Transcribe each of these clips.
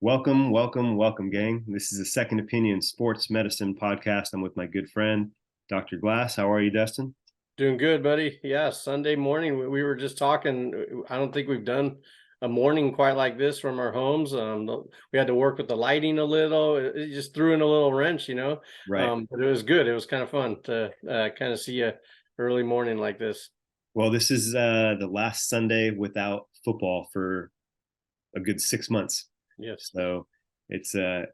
Welcome, welcome, welcome, gang. This is a Second Opinion Sports Medicine podcast. I'm with my good friend, Dr. Glass. How are you, Dustin? Doing good, buddy. Yeah, Sunday morning. We were just talking. I don't think we've done a morning quite like this from our homes. We had to work with the lighting a little. It just threw in a little wrench. Right. But it was good. It was kind of fun to kind of see a early morning like this. Well, this is the last Sunday without football for a good 6 months. Yes. So it's a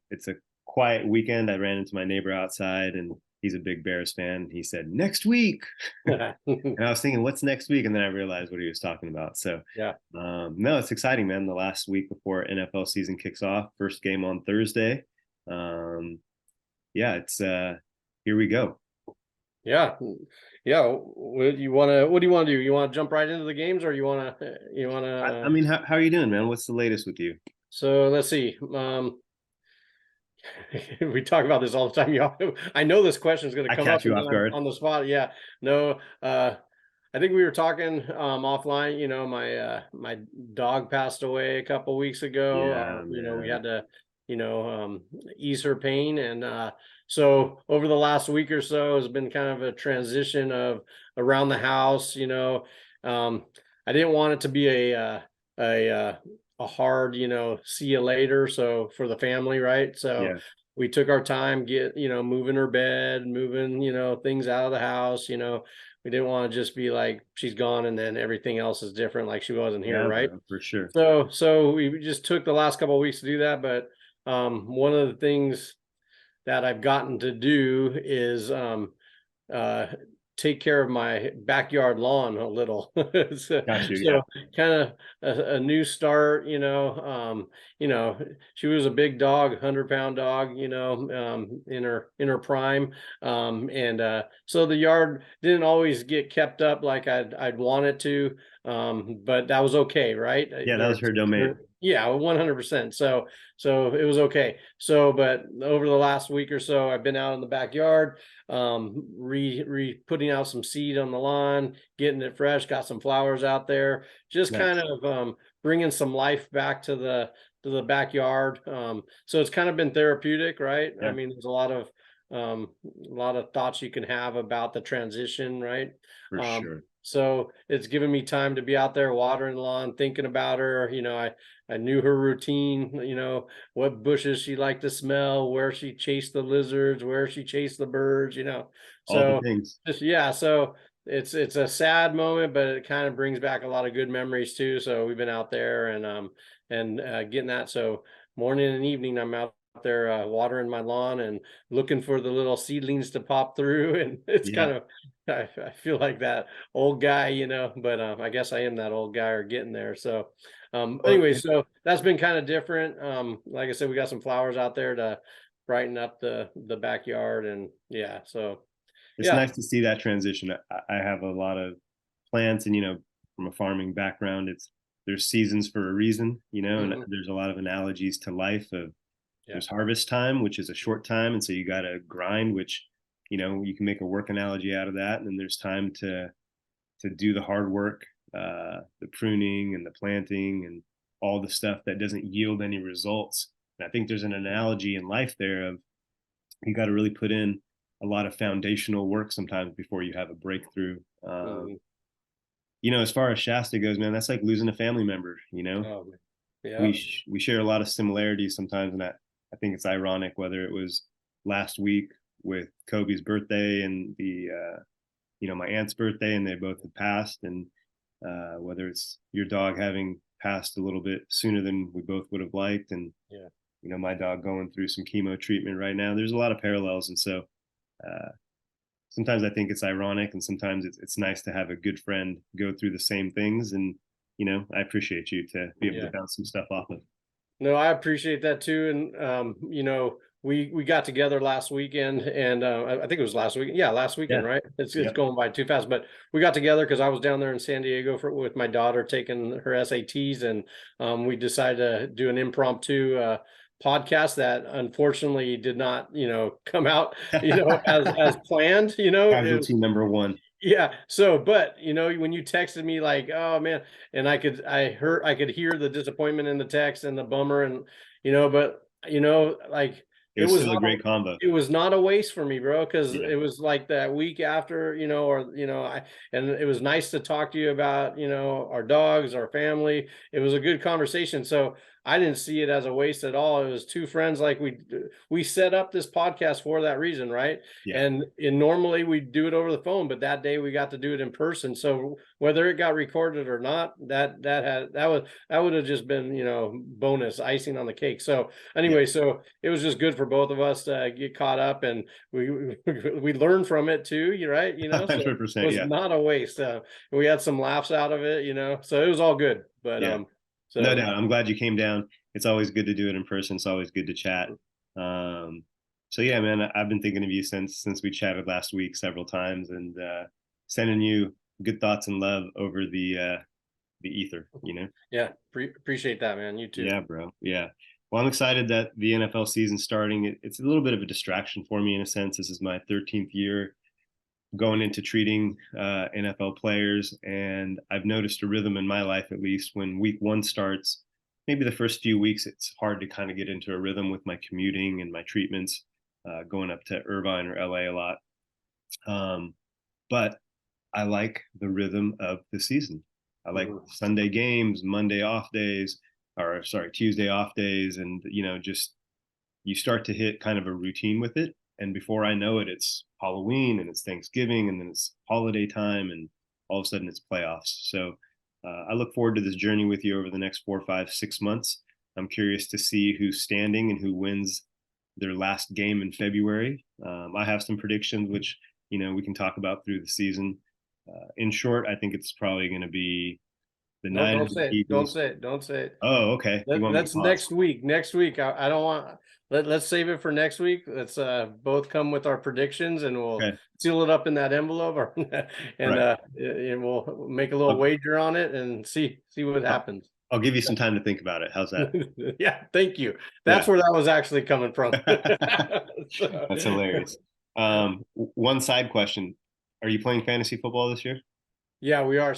quiet weekend. I ran into my neighbor outside, and he's a big Bears fan. He said, "Next week." And I was thinking, what's next week? And then I realized what he was talking about. So, Yeah. no, it's exciting, man. The last week before NFL season kicks off, first game on Thursday. Yeah, it's here we go. Yeah. Yeah. What do you want to do? You want to jump right into the games, or I mean, how are you doing, man? What's the latest with you? so let's see. We talk about this all the time. I know this question is going to I come up catch you and off then guard. on the spot. Yeah, no. I think we were talking offline. My dog passed away a couple weeks ago. Yeah, We man. had to ease her pain, and so over the last week or so has been kind of a transition of around the house. I didn't want it to be a hard, see you later. So for the family, right? So Yeah, we took our time, moving her bed, moving, things out of the house. We didn't want to just be like she's gone and then everything else is different, like she wasn't here, yeah, right? bro, for sure. So we just took the last couple of weeks to do that. But one of the things that I've gotten to do is uh, take care of my backyard lawn a little. so, Got you. Yeah, so kind of a new start. She was a big dog, 100-pound dog, in her prime. And so the yard didn't always get kept up like I'd want it to. But that was okay, right? yeah. That was her domain. Yeah, 100%. So it was okay. So, but over the last week or so, I've been out in the backyard, putting out some seed on the lawn, getting it fresh, got some flowers out there, just kind Nice. of bringing some life back to the backyard. So it's kind of been therapeutic, right? I Yeah, mean, there's a lot of thoughts you can have about the transition, right? for sure. So it's given me time to be out there watering the lawn, thinking about her. I knew her routine, what bushes she liked to smell, where she chased the lizards, where she chased the birds. All the So things. just, yeah, so it's a sad moment, but it kind of brings back a lot of good memories too. So we've been out there and getting that. So morning and evening, I'm out there watering my lawn and looking for the little seedlings to pop through. And it's Yeah. kind of, I feel like that old guy, but I guess I am that old guy or getting there. So Well, anyway, so that's been kind of different. Like I said, we got some flowers out there to brighten up the backyard, and yeah, so it's yeah. nice to see that transition. I have a lot of plants, and from a farming background, there's seasons for a reason, and Mhm. there's a lot of analogies to life. Of Yeah. There's harvest time, which is a short time, and so you got to grind, which you can make a work analogy out of that. And then there's time to do the hard work, the pruning and the planting and all the stuff that doesn't yield any results. And I think there's an analogy in life there of you got to really put in a lot of foundational work sometimes before you have a breakthrough. Mhm. As far as Shasta goes, man, that's like losing a family member. Oh, man. We Yeah. we share a lot of similarities sometimes, and I think it's ironic whether it was last week with Kobe's birthday and the my aunt's birthday, and they both have passed, and whether it's your dog having passed a little bit sooner than we both would have liked, and Yeah. my dog going through some chemo treatment right now. There's a lot of parallels, and so uh, sometimes I think it's ironic, and sometimes it's nice to have a good friend go through the same things, and I appreciate you to be able to Yeah. bounce some stuff off of. No, I appreciate that too. And we got together last weekend, and I think it was last week. Yeah, last weekend, Yeah. right? It's Yep. going by too fast. But we got together because I was down there in San Diego with my daughter taking her SATs, and we decided to do an impromptu podcast that unfortunately did not, come out, as planned. Casualty number one. Yeah. So, but when you texted me like, "Oh man," and I could hear the disappointment in the text and the bummer, and but like It was still a great combo. it was not a waste for me, bro, because Yeah. it was like that week after, or and it was nice to talk to you about our dogs, our family. It was a good conversation, so I didn't see it as a waste at all. It was two friends, like we set up this podcast for that reason, right? Yeah. And normally we do it over the phone, but that day we got to do it in person. So whether it got recorded or not, that would have just been bonus icing on the cake. So Yeah. anyway, so it was just good for both of us to get caught up, and we learned from it too. You're right, so it 100%. was Yeah. not a waste. We had some laughs out of it, so it was all good. But Yeah. No so doubt. I'm glad you came down. It's always good to do it in person. It's always good to chat. Um, so yeah, man, I've been thinking of you since we chatted last week several times, and sending you good thoughts and love over the ether. yeah, appreciate that, man. You too. Yeah, bro. Yeah. Well, I'm excited that the NFL season's starting. It's a little bit of a distraction for me in a sense. This is my 13th year going into treating NFL players, and I've noticed a rhythm in my life, at least when week one starts. Maybe the first few weeks, it's hard to kind of get into a rhythm with my commuting and my treatments, going up to Irvine or LA a lot. Um, but I like the rhythm of the season. I like Mhm. Sunday games, Monday off days, or sorry, Tuesday off days, and just you start to hit kind of a routine with it. And before I know it, it's Halloween and it's Thanksgiving and then it's holiday time and all of a sudden it's playoffs. So I look forward to this journey with you over the next 4, 5, 6 months. I'm curious to see who's standing and who wins their last game in February. I have some predictions, which we can talk about through the season. In short, I think it's probably going to be the No, don't Niners, say it. Don't Eagles. say it. Don't say it. Oh, okay. You want me to That's pause? next week. Next week. I don't want. Let's save it for next week. Let's both come with our predictions, and we'll Okay. seal it up in that envelope, or, Right. and we'll make a little I'll, wager on it and see what I'll, happens. I'll give you some time to think about it. How's that? Yeah, thank you. That's Yeah. where that was actually coming from. So, That's hilarious. One side question. Are you playing fantasy football this year? yeah, we are.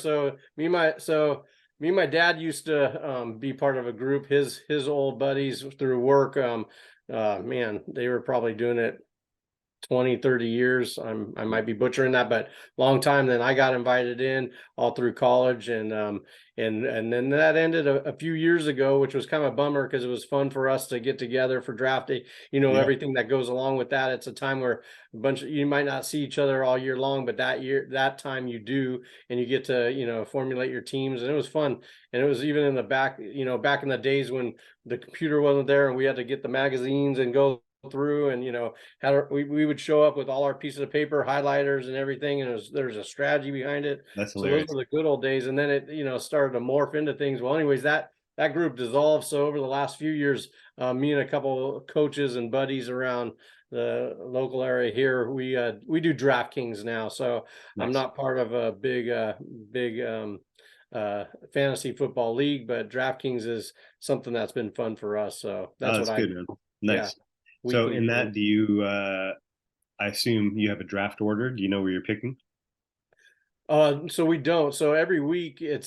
Me and my dad used to be part of a group. His old buddies through work. Man, they were probably doing it 20, 30 years. I might be butchering that, but long time. Then I got invited in all through college, and then that ended a few years ago, which was kind of a bummer because it was fun for us to get together for draft day. Yeah, Everything that goes along with that. It's a time where you might not see each other all year long, but that time you do, and you get to formulate your teams, and it was fun. And it was even in the back in the days when the computer wasn't there, and we had to get the magazines and go through, and we would show up with all our pieces of paper, highlighters and everything, and there's a strategy behind it. that's So those hilarious. were the good old days, and then it started to morph into things. Well, anyways, that group dissolved. So over the last few years, me and a couple of coaches and buddies around the local area here, we do DraftKings now. So I'm Nice. not part of a big fantasy football league, but DraftKings is something that's been fun for us. So Oh, that's what that's I good, do. man. Yeah, Nice. So weekly in games. that, do you I assume you have a draft order? Do you know where you're picking? So we don't. So every week you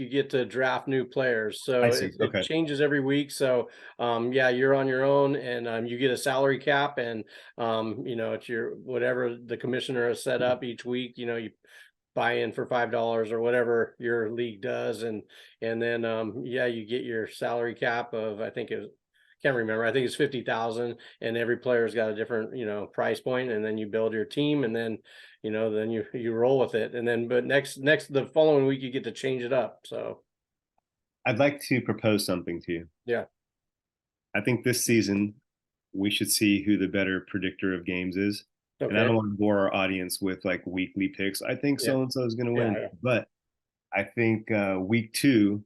get to draft new players. I So see. it Okay. changes every week. So yeah, you're on your own, and you get a salary cap, and it's your whatever the commissioner has set up each week. You buy in for $5 or whatever your league does, and then yeah, you get your salary cap of, I think it can't remember. I think it's 50,000, and every player's got a different, price point, and then you build your team, and then, then you roll with it. And then, but the following week, you get to change it up. So, I'd like to propose something to you. yeah. I think this season we should see who the better predictor of games is. And I don't Okay. want to bore our audience with like weekly picks. I think Yeah. so and so is going to Yeah. win. Yeah. But I think week two,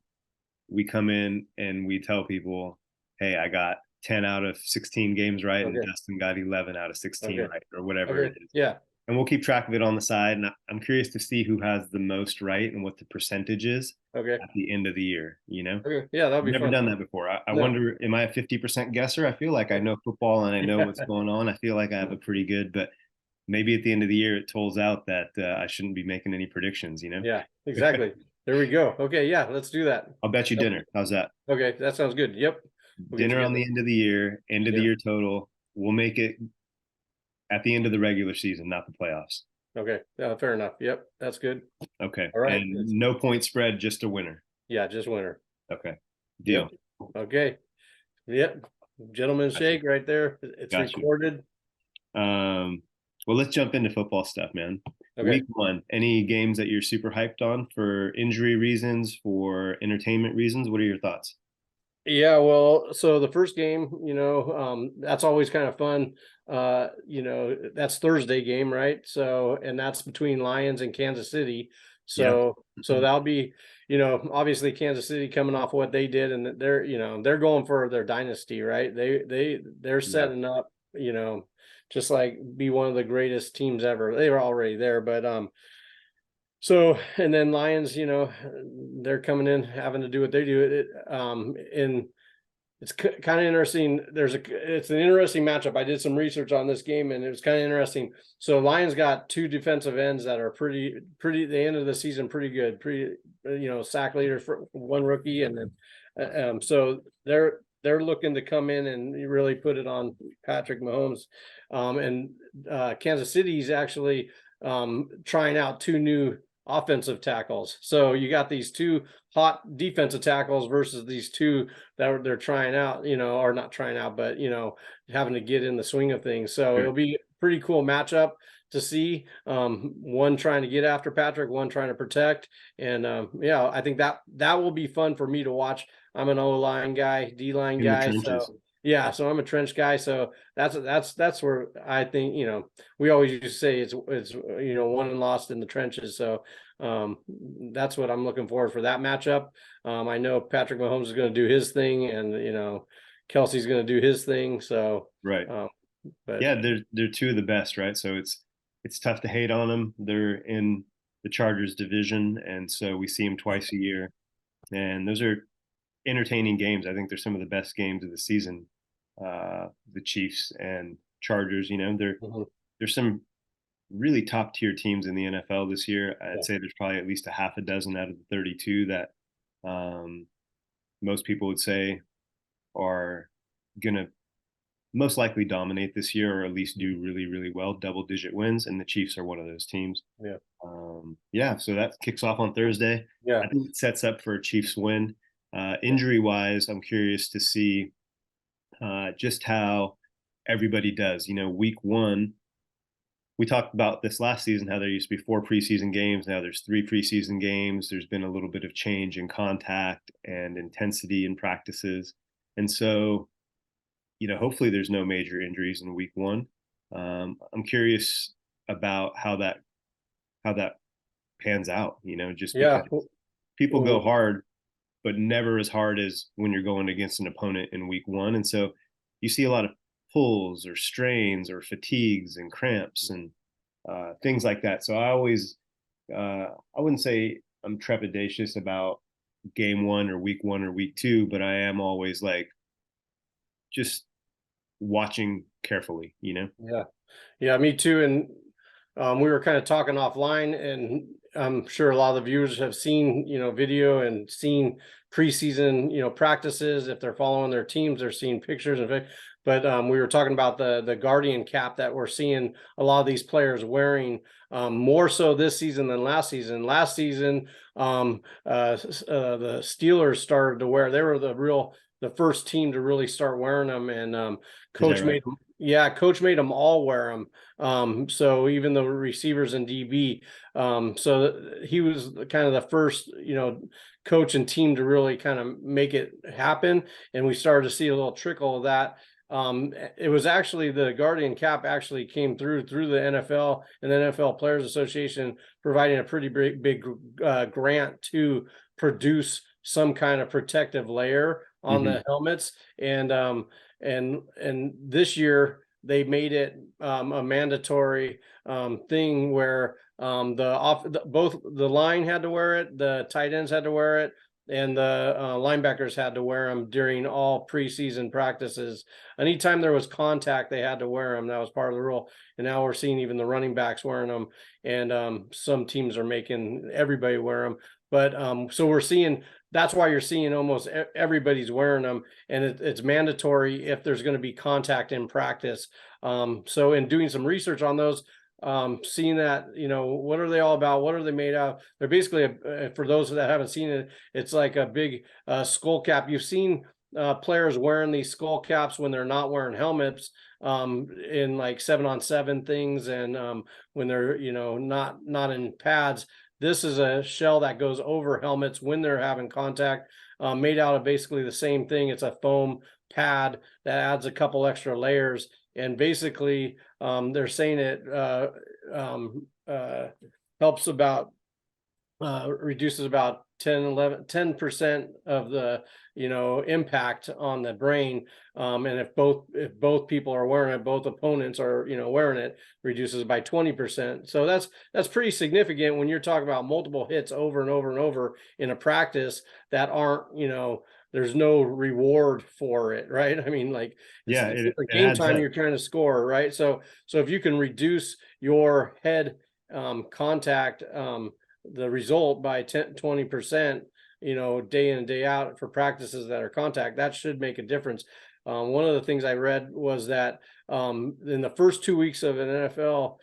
we come in and we tell people, hey, I got 10 out of 16 games right, and Okay. Dustin got 11 out of 16 Okay. right, or whatever it Okay. is. Yeah. And we'll keep track of it on the side. And I'm curious to see who has the most right and what the percentage is Okay. at the end of the year. Okay. Yeah. That'll I've be never fun. done that before. I No. wonder, am I a 50% guesser? I feel like I know football and I know what's going on. I feel like I have a pretty good, but maybe at the end of the year it tolls out that I shouldn't be making any predictions. Yeah, exactly. There we go. Okay, yeah, let's do that. I'll bet you Yep. dinner. How's that? Okay, that sounds good. Yep. We'll get Dinner on together. the end of the Yeah. year total. We'll make it at the end of the regular season, not the playoffs. Okay. Fair enough. Yep. That's good. Okay. All right. And no point spread, just a winner. Yeah, just winner. Okay. Yep. Deal. Okay. Yep. Gentleman's Gotcha. shake right there. It's Gotcha. recorded. Well, let's jump into football stuff, man. Okay. Week one, any games that you're super hyped on for injury reasons, for entertainment reasons? What are your thoughts? Yeah, well, so the first game, that's always kind of fun. That's Thursday game, right? So, and that's between Lions and Kansas City. Yeah. So that'll be, obviously Kansas City coming off what they did, and they're going for their dynasty, right? They're Yeah. setting up, just like be one of the greatest teams ever. They were already there, but so, and then Lions, they're coming in having to do what they do. And it's kind of interesting. It's an interesting matchup. I did some research on this game, and it was kind of interesting. So Lions got two defensive ends that are pretty. The end of the season, pretty good. Sack leader for one rookie, and then so they're looking to come in and really put it on Patrick Mahomes, and Kansas City's actually trying out two new offensive tackles. So you got these two hot defensive tackles versus these two that they're trying out, or not trying out, but having to get in the swing of things. So Sure. it'll be a pretty cool matchup to see. One trying to get after Patrick, one trying to protect. And I think that will be fun for me to watch. I'm an O-line guy, D-line In the guy. trenches. So yeah, so I'm a trench guy. So that's where I think, we always used to say it's won and lost in the trenches. So that's what I'm looking for that matchup. I know Patrick Mahomes is going to do his thing, and Kelsey's going to do his thing. So Right. but Yeah, they're two of the best, right? So it's tough to hate on them. They're in the Chargers division, and so we see them twice a year, and those are entertaining games. I think they're some of the best games of the season. The Chiefs and Chargers, there's some really top tier teams in the NFL this year. I'd say there's probably at least a half a dozen out of the 32 that most people would say are gonna most likely dominate this year, or at least do really, really well, double-digit wins, and the Chiefs are one of those teams. Yeah. So that kicks off on Thursday. Yeah. I think it sets up for a Chiefs win. Injury-wise, I'm curious to see just how everybody does. Week one, we talked about this last season, how there used to be 4 preseason games. Now there's 3 preseason games. There's been a little bit of change in contact and intensity in practices. And so, hopefully there's no major injuries in week one. I'm curious about how that pans out, just Yeah. because people go hard, but never as hard as when you're going against an opponent in week one. And so you see a lot of pulls or strains or fatigues and cramps and things like that. So I wouldn't say I'm trepidatious about game one or week 2, but I am always like just watching carefully, Yeah, me too. And we were kind of talking offline, and I'm sure a lot of the viewers have seen, video and seen preseason, practices. If they're following their teams, they're seeing pictures of it. But we were talking about the Guardian cap that we're seeing a lot of these players wearing, more so this season than last season. Last season, the Steelers started to wear. They were the first team to really start wearing them, and coach right? coach made them all wear them. So even the receivers and DB, he was kind of the first, coach and team to really kind of make it happen. And we started to see a little trickle of that. It was actually the Guardian cap actually came through the NFL and the NFL Players Association, providing a pretty big grant to produce some kind of protective layer on the helmets. And this year they made it a mandatory thing where both the line had to wear it, the tight ends had to wear it, and the linebackers had to wear them during all preseason practices. Anytime there was contact, they had to wear them. That was part of the rule. And now we're seeing even the running backs wearing them, and some teams are making everybody wear them. But so we're seeing, that's why you're seeing almost everybody's wearing them, and it's mandatory if there's going to be contact in practice. So in doing some research on those, seeing that, what are they all about? What are they made out of? They're basically, for those that haven't seen it, it's like a big skull cap. You've seen players wearing these skull caps when they're not wearing helmets, in like 7-on-7 things, and when they're, not in pads. This is a shell that goes over helmets when they're having contact, made out of basically the same thing. It's a foam pad that adds a couple extra layers, and basically they're saying it helps about, reduces about 10% of the impact on the brain, and if both people are wearing it, both opponents are wearing it, reduces by 20%. So that's pretty significant when you're talking about multiple hits over and over and over in a practice that aren't, there's no reward for it, right? I mean, like, Yeah, it's it a game adds time, up. you're trying to score, right? So if you can reduce your head contact, the result by 10-20%, day in and day out for practices that are contact, that should make a difference. One of the things I read was that in the first 2 weeks of an NFL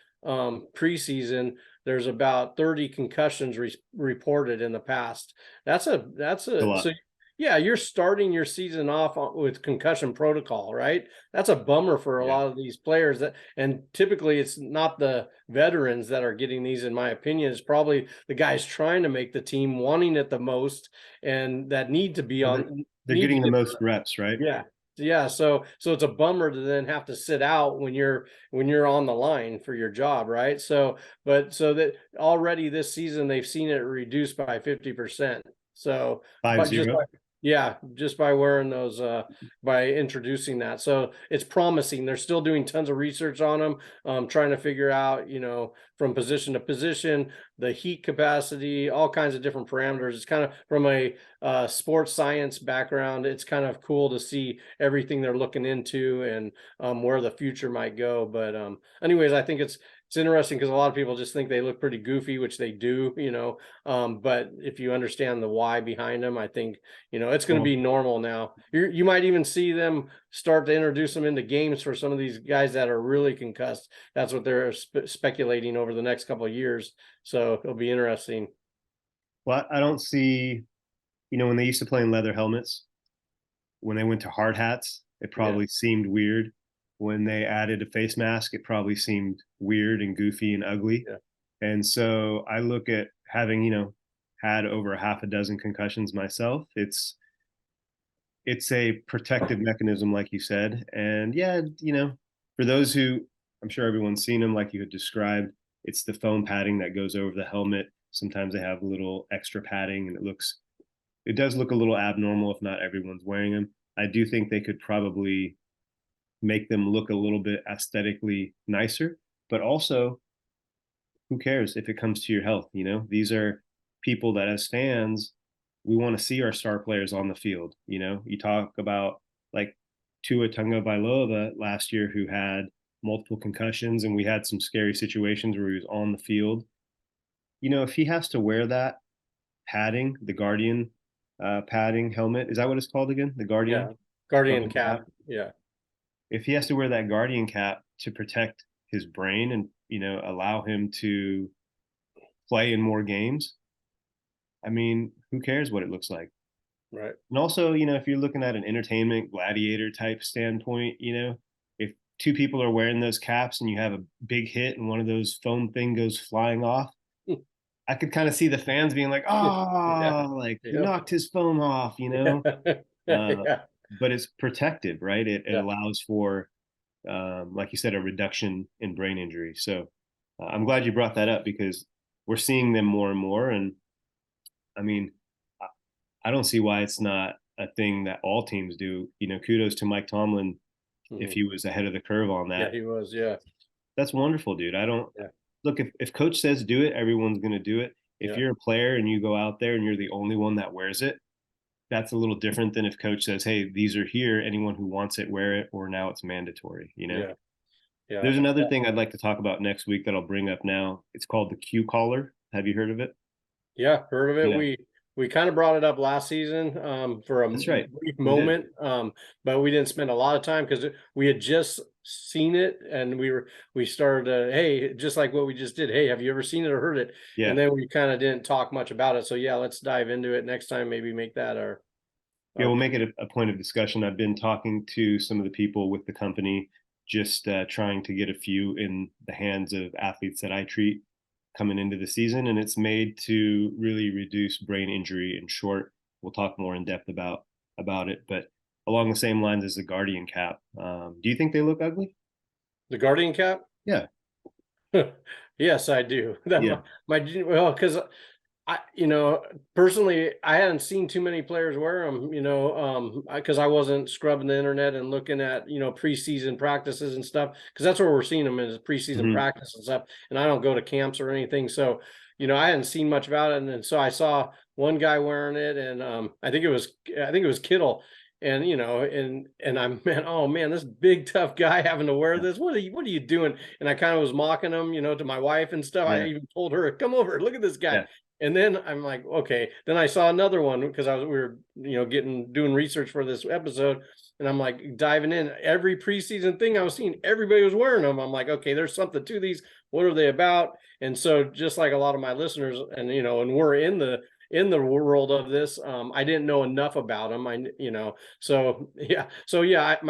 preseason, there's about 30 concussions reported in the past. That's A a lot. so yeah, you're starting your season off with concussion protocol, right? That's a bummer for a Yeah. lot of these players, and typically it's not the veterans that are getting these, in my opinion. It's probably the guys trying to make the team, wanting it the most, and that need to be Well, on, they're need to getting the get, most reps, right? yeah. Yeah, so it's a bummer to then have to sit out when you're on the line for your job, right? But so that already this season they've seen it reduced by 50%. So, Five but just zero. by, yeah, just by wearing those, by introducing that. So it's promising. They're still doing tons of research on them, trying to figure out, from position to position, the heat capacity, all kinds of different parameters. It's kind of from a sports science background. It's kind of cool to see everything they're looking into, and where the future might go. But anyways, I think it's interesting because a lot of people just think they look pretty goofy, which they do, but if you understand the why behind them, I think, it's going to Well, be normal now. You might even see them start to introduce them into games for some of these guys that are really concussed. That's what they're speculating over the next couple of years. So it'll be interesting. well, I don't see, when they used to play in leather helmets, when they went to hard hats, it Yeah. probably seemed weird. When they added a face mask, it probably seemed weird and goofy and ugly. Yeah. And so I look at having, had over a half a dozen concussions myself. It's a protective mechanism, like you said. And yeah, for those who, I'm sure everyone's seen them, like you had described, it's the foam padding that goes over the helmet. Sometimes they have a little extra padding, and it does look a little abnormal if not everyone's wearing them. I do think they could probably make them look a little bit aesthetically nicer, but also, who cares if it comes to your health? These are people that, as fans, we want to see our star players on the field. You talk about like Tua Tagovailoa last year, who had multiple concussions, and we had some scary situations where he was on the field. If he has to wear that padding, the Guardian padding helmet, is that what it's called again? The Yeah. Guardian Guardian foam cap. cap. Yeah. If he has to wear that Guardian cap to protect his brain and allow him to play in more games, I mean, who cares what it looks like? Right. And also, if you're looking at an entertainment gladiator type standpoint, if two people are wearing those caps and you have a big hit and one of those foam thing goes flying off, I could kind of see the fans being like, Yeah. "Oh, like he Yep. knocked his foam off," Uh, Yeah. but it's protective, right? It Yeah. allows for, like you said, a reduction in brain injury. So I'm glad you brought that up because we're seeing them more and more. And I mean, I don't see why it's not a thing that all teams do. Kudos to Mike Tomlin if Mhm. he was ahead of the curve on Yeah, that. he was. Yeah. That's wonderful, dude. I don't Yeah. look, if coach says do it, everyone's going to do it. If Yeah. you're a player and you go out there and you're the only one that wears it, that's a little different than if coach says, hey, these are here, anyone who wants it, wear it, or now it's mandatory, you know? Yeah. Yeah. There's another thing I'd like to talk about next week that I'll bring up now. It's called the Q collar. Have you heard of it? Yeah, heard of it. Yeah, We kind of brought it up last season for a that's right. brief We did. moment, but we didn't spend a lot of time because we had just seen it and we started hey, just like what we just did. Hey, have you ever seen it or heard it? Yeah. And then we kind of didn't talk much about it. So yeah, let's dive into it next time. Maybe make that Yeah, our we'll make it a point of discussion. I've been talking to some of the people with the company, just trying to get a few in the hands of athletes that I treat coming into the season, and it's made to really reduce brain injury. In short, we'll talk more in depth about it, but along the same lines as the Guardian cap. Do you think they look ugly? the Guardian cap. Yeah, Yes, I do. That yeah, well, because I, personally, I hadn't seen too many players wear them, because I wasn't scrubbing the internet and looking at, preseason practices and stuff, because that's where we're seeing them is preseason hmm, practice and stuff. And I don't go to camps or anything. So, I hadn't seen much about it. And then so I saw one guy wearing it and I think it was Kittle. And I'm man, oh man, this big tough guy having to wear yeah, this. What are you doing? And I kind of was mocking him, to my wife and stuff. I yeah, even told her, come over, look at this guy. yeah, And then I'm like, okay. Then I saw another one because we were, doing research for this episode, and I'm like diving in. Every preseason thing I was seeing, everybody was wearing them. I'm like, okay, there's something to these. What are they about? And so, just like a lot of my listeners, and we're in the world of this, I didn't know enough about them. My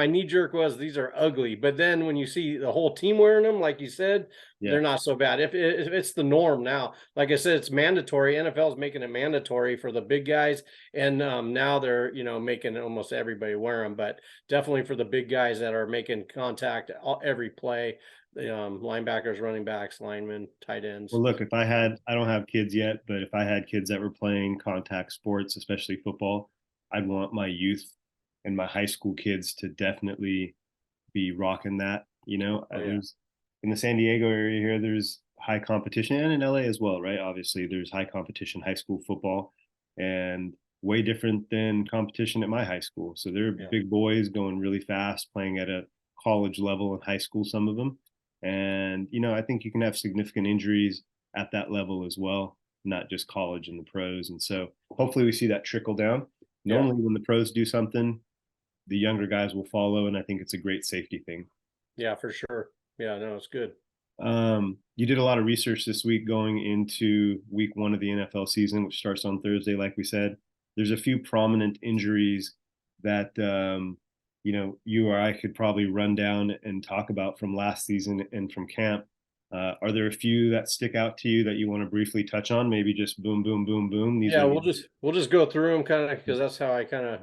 knee jerk was these are ugly. But then when you see the whole team wearing them, like you said, yeah. they're not so bad. If it's the norm now, like I said, it's mandatory. NFL is making it mandatory for the big guys, and now they're making almost everybody wear them. But definitely for the big guys that are making contact every play, the linebackers, running backs, linemen, tight ends. Well, look, I don't have kids yet, but if I had kids that were playing contact sports, especially football, I'd want my youth and my high school kids to definitely be rocking that. Oh yeah, There's in the San Diego area here, there's high competition, and in LA as well, right? Obviously, there's high competition high school football, and way different than competition at my high school. So they're yeah, big boys going really fast, playing at a college level in high school, some of them. And, I think you can have significant injuries at that level as well, not just college and the pros. And so hopefully we see that trickle down. yeah, Normally, when the pros do something, the younger guys will follow. And I think it's a great safety thing. yeah, for sure. Yeah, no, it's good. You did a lot of research this week going into week 1 of the NFL season, which starts on Thursday, like we said. There's a few prominent injuries that you or I could probably run down and talk about from last season and from camp. Are there a few that stick out to you that you want to briefly touch on? Maybe just boom, boom, boom, boom. These Yeah, are we'll just go through them kind of because that's how I kind of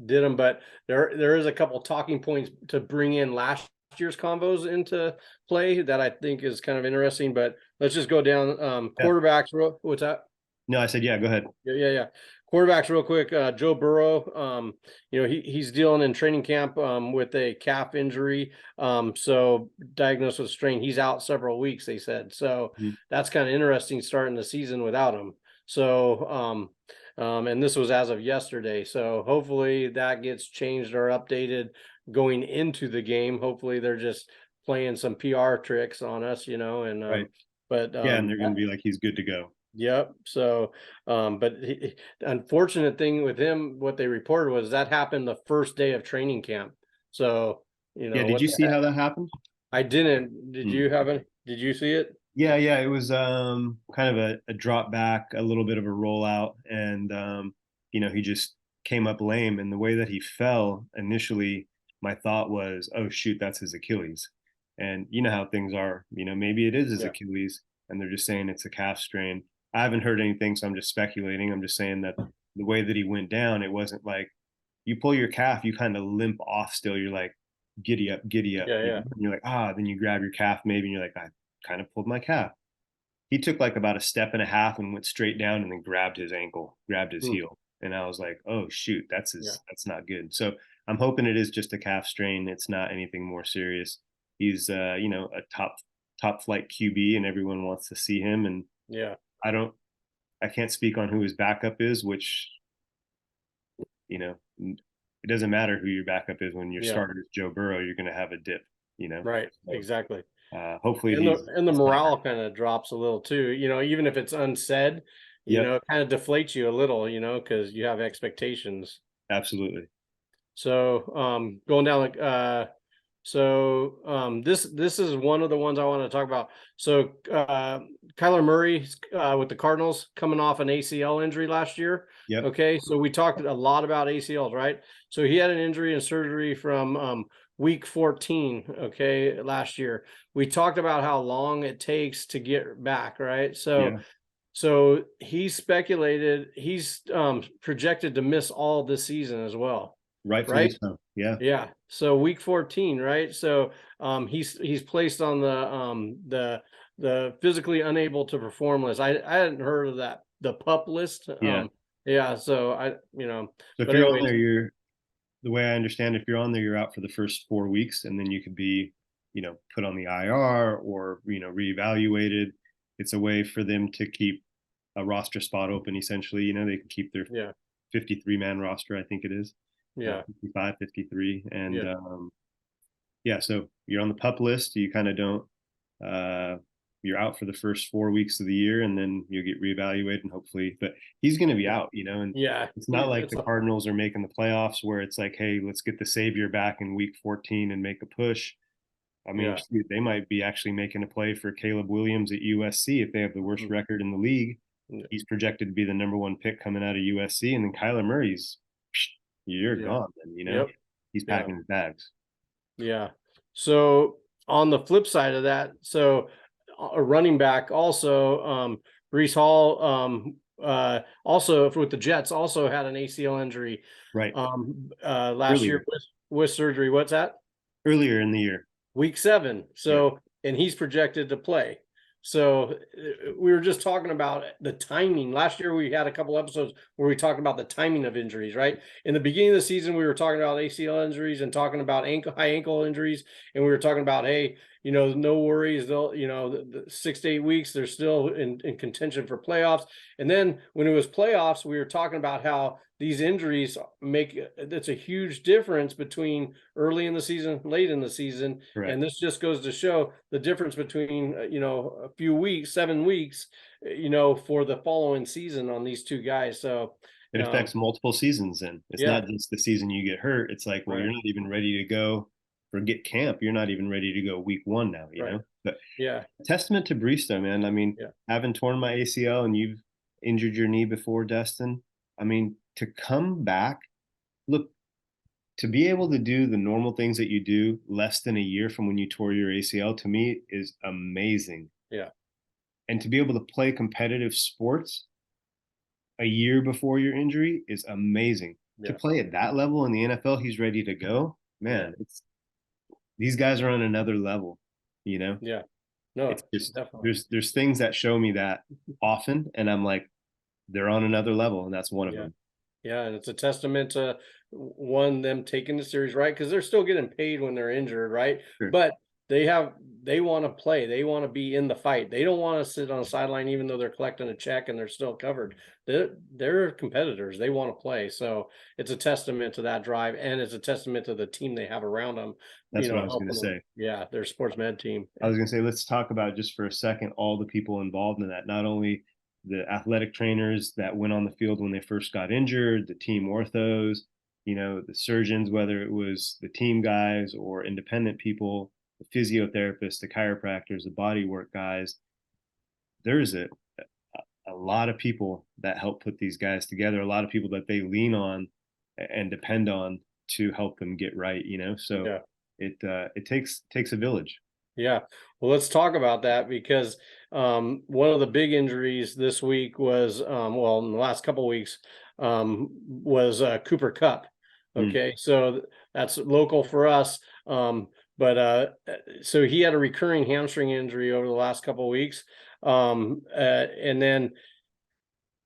did them. But there is a couple talking points to bring in last year's convos into play that I think is kind of interesting. But let's just go down yeah. quarterbacks. What's that? No, I said yeah. Go ahead. Yeah. Quarterbacks, real quick. Joe Burrow. He's dealing in training camp with a calf injury. So diagnosed with strain. He's out several weeks. They said so. Mhm. That's kind of interesting starting the season without him. So and this was as of yesterday. So hopefully that gets changed or updated going into the game. Hopefully they're just playing some PR tricks on us, and Right. but Yeah, and they're going to be like he's good to go. yep. So, but unfortunate thing with him, what they reported was that happened the first day of training camp. So, Yeah. Did what you the see heck? how that happened? I didn't. Did Hmm. you have it? Did you see it? Yeah, yeah, it was kind of a drop back, a little bit of a rollout, and he just came up lame. And the way that he fell initially, my thought was, oh shoot, that's his Achilles. And you know how things are, maybe it is his Yeah. Achilles, and they're just saying it's a calf strain. I haven't heard anything, so I'm just speculating. I'm just saying that the way that he went down, it wasn't like you pull your calf, you kind of limp off still. You're like, giddy up, giddy up. Yeah. Yeah. And you're like, then you grab your calf maybe, and you're like, I kind of pulled my calf. He took like about a step and a half and went straight down and then grabbed his ankle, grabbed his Hmm. heel. And I was like, oh shoot, Yeah. that's not good. So I'm hoping it is just a calf strain. It's not anything more serious. He's a top flight QB and everyone wants to see him. And Yeah. I don't I can't speak on who his backup is, which it doesn't matter who your backup is. When your Yeah. starter is Joe Burrow, you're going to have a dip, Right. So, Exactly. hopefully And the he's coming back. morale kind of drops a little too, even if it's unsaid, Yep, it kind of deflates you a little, because you have expectations. absolutely. So, going down like, this is one of the ones I want to talk about. So, Kyler Murray, with the Cardinals coming off an ACL injury last year. Yep. Okay, so we talked a lot about ACLs, right? So he had an injury and surgery from week 14, okay, last year. We talked about how long it takes to get back, right? So Yeah. he's projected to miss all this season as well, Rightfully right? so. Yeah. Yeah. So week 14, right? So he's placed on the physically unable to perform list. I hadn't heard of that, the pup list. Yeah. Yeah, so So if but you're on anyways, there, the way I understand, if you're on there, you're out for the first 4 weeks, and then you could be, put on the IR or, reevaluated. It's a way for them to keep a roster spot open. Essentially, they can keep their yeah, 53-man roster, I think it is, yeah, 55, 53. And yeah, yeah, so you're on the pup list. You kind of don't, uh, you're out for the first 4 weeks of the year, and then you'll get reevaluated and hopefully, but he's going to be out, and yeah. it's not like It's the Cardinals are making the playoffs where it's like, hey, let's get the savior back in week 14 and make a push. I mean, yeah, they might be actually making a play for Caleb Williams at USC if they have the worst mhm, record in the league. yeah, He's projected to be the number one pick coming out of USC, and then Kyler Murray's, you're yeah, gone. Then yep, he's yeah, packing his bags. yeah. So on the flip side of that, so a running back also, Brees Hall, also with the Jets, also had an ACL injury Right. last year Earlier, with surgery. What's that? earlier in the year. Week 7. Yeah. So, and he's projected to play. So we were just talking about the timing. Last year we had a couple episodes where we talked about the timing of injuries, right? In the beginning of the season, we were talking about ACL injuries and talking about high ankle injuries. And we were talking about, hey, no worries. They'll, the 6 to 8 weeks, they're still in contention for playoffs. And then when it was playoffs, we were talking about how these injuries it's a huge difference between early in the season, late in the season. Correct. And this just goes to show the difference between, a few weeks, 7 weeks, for the following season on these two guys. So, It affects multiple seasons. And it's yeah, not just the season you get hurt. It's like, well, right, you're not even ready to go forget camp. You're not even ready to go week one now, right. But Yeah, testament to Brees, though, man. I mean, yeah, having torn my ACL and you've injured your knee before, Destin, I mean, to come back, look, to be able to do the normal things that you do less than a year from when you tore your ACL, to me is amazing. yeah, And to be able to play competitive sports a year before your injury is amazing. To yeah, play at that level in the NFL, he's ready to go. yeah, Man, these guys are on another level, you know? yeah. No, It's just definitely. there's things that show me that often, and I'm like, they're on another level, and that's one of Yeah. them. Yeah, and it's a testament to one, them taking the series, right? Because they're still getting paid when they're injured, right? Sure. But they want to play. They want to be in the fight. They don't want to sit on the sideline, even though they're collecting a check and they're still covered. They're competitors. They want to play. So it's a testament to that drive, and it's a testament to the team they have around them. That's what I was going to Helping them. say. Yeah, their sports med team. I was going to say, let's talk about just for a second all the people involved in that. Not only the athletic trainers that went on the field when they first got injured, the team orthos, the surgeons, whether it was the team guys or independent people, the physiotherapists, the chiropractors, the body work guys. There's a lot of people that help put these guys together, a lot of people that they lean on and depend on to help them get right, So Yeah. it takes a village. Yeah. Well, let's talk about that because one of the big injuries this week was, well, in the last couple of weeks, was Cooper Cup. Mm, Okay. So that's local for us. But so he had a recurring hamstring injury over the last couple of weeks. And then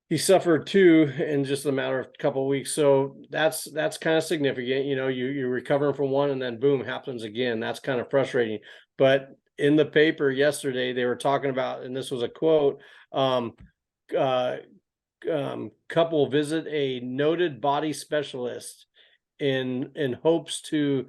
he suffered two in just a matter of a couple of weeks. So that's kind of significant. You're recovering from one and then boom, happens again. That's kind of frustrating. But in the paper yesterday, they were talking about, and this was a quote, um, uh, couple visit a noted body specialist in hopes to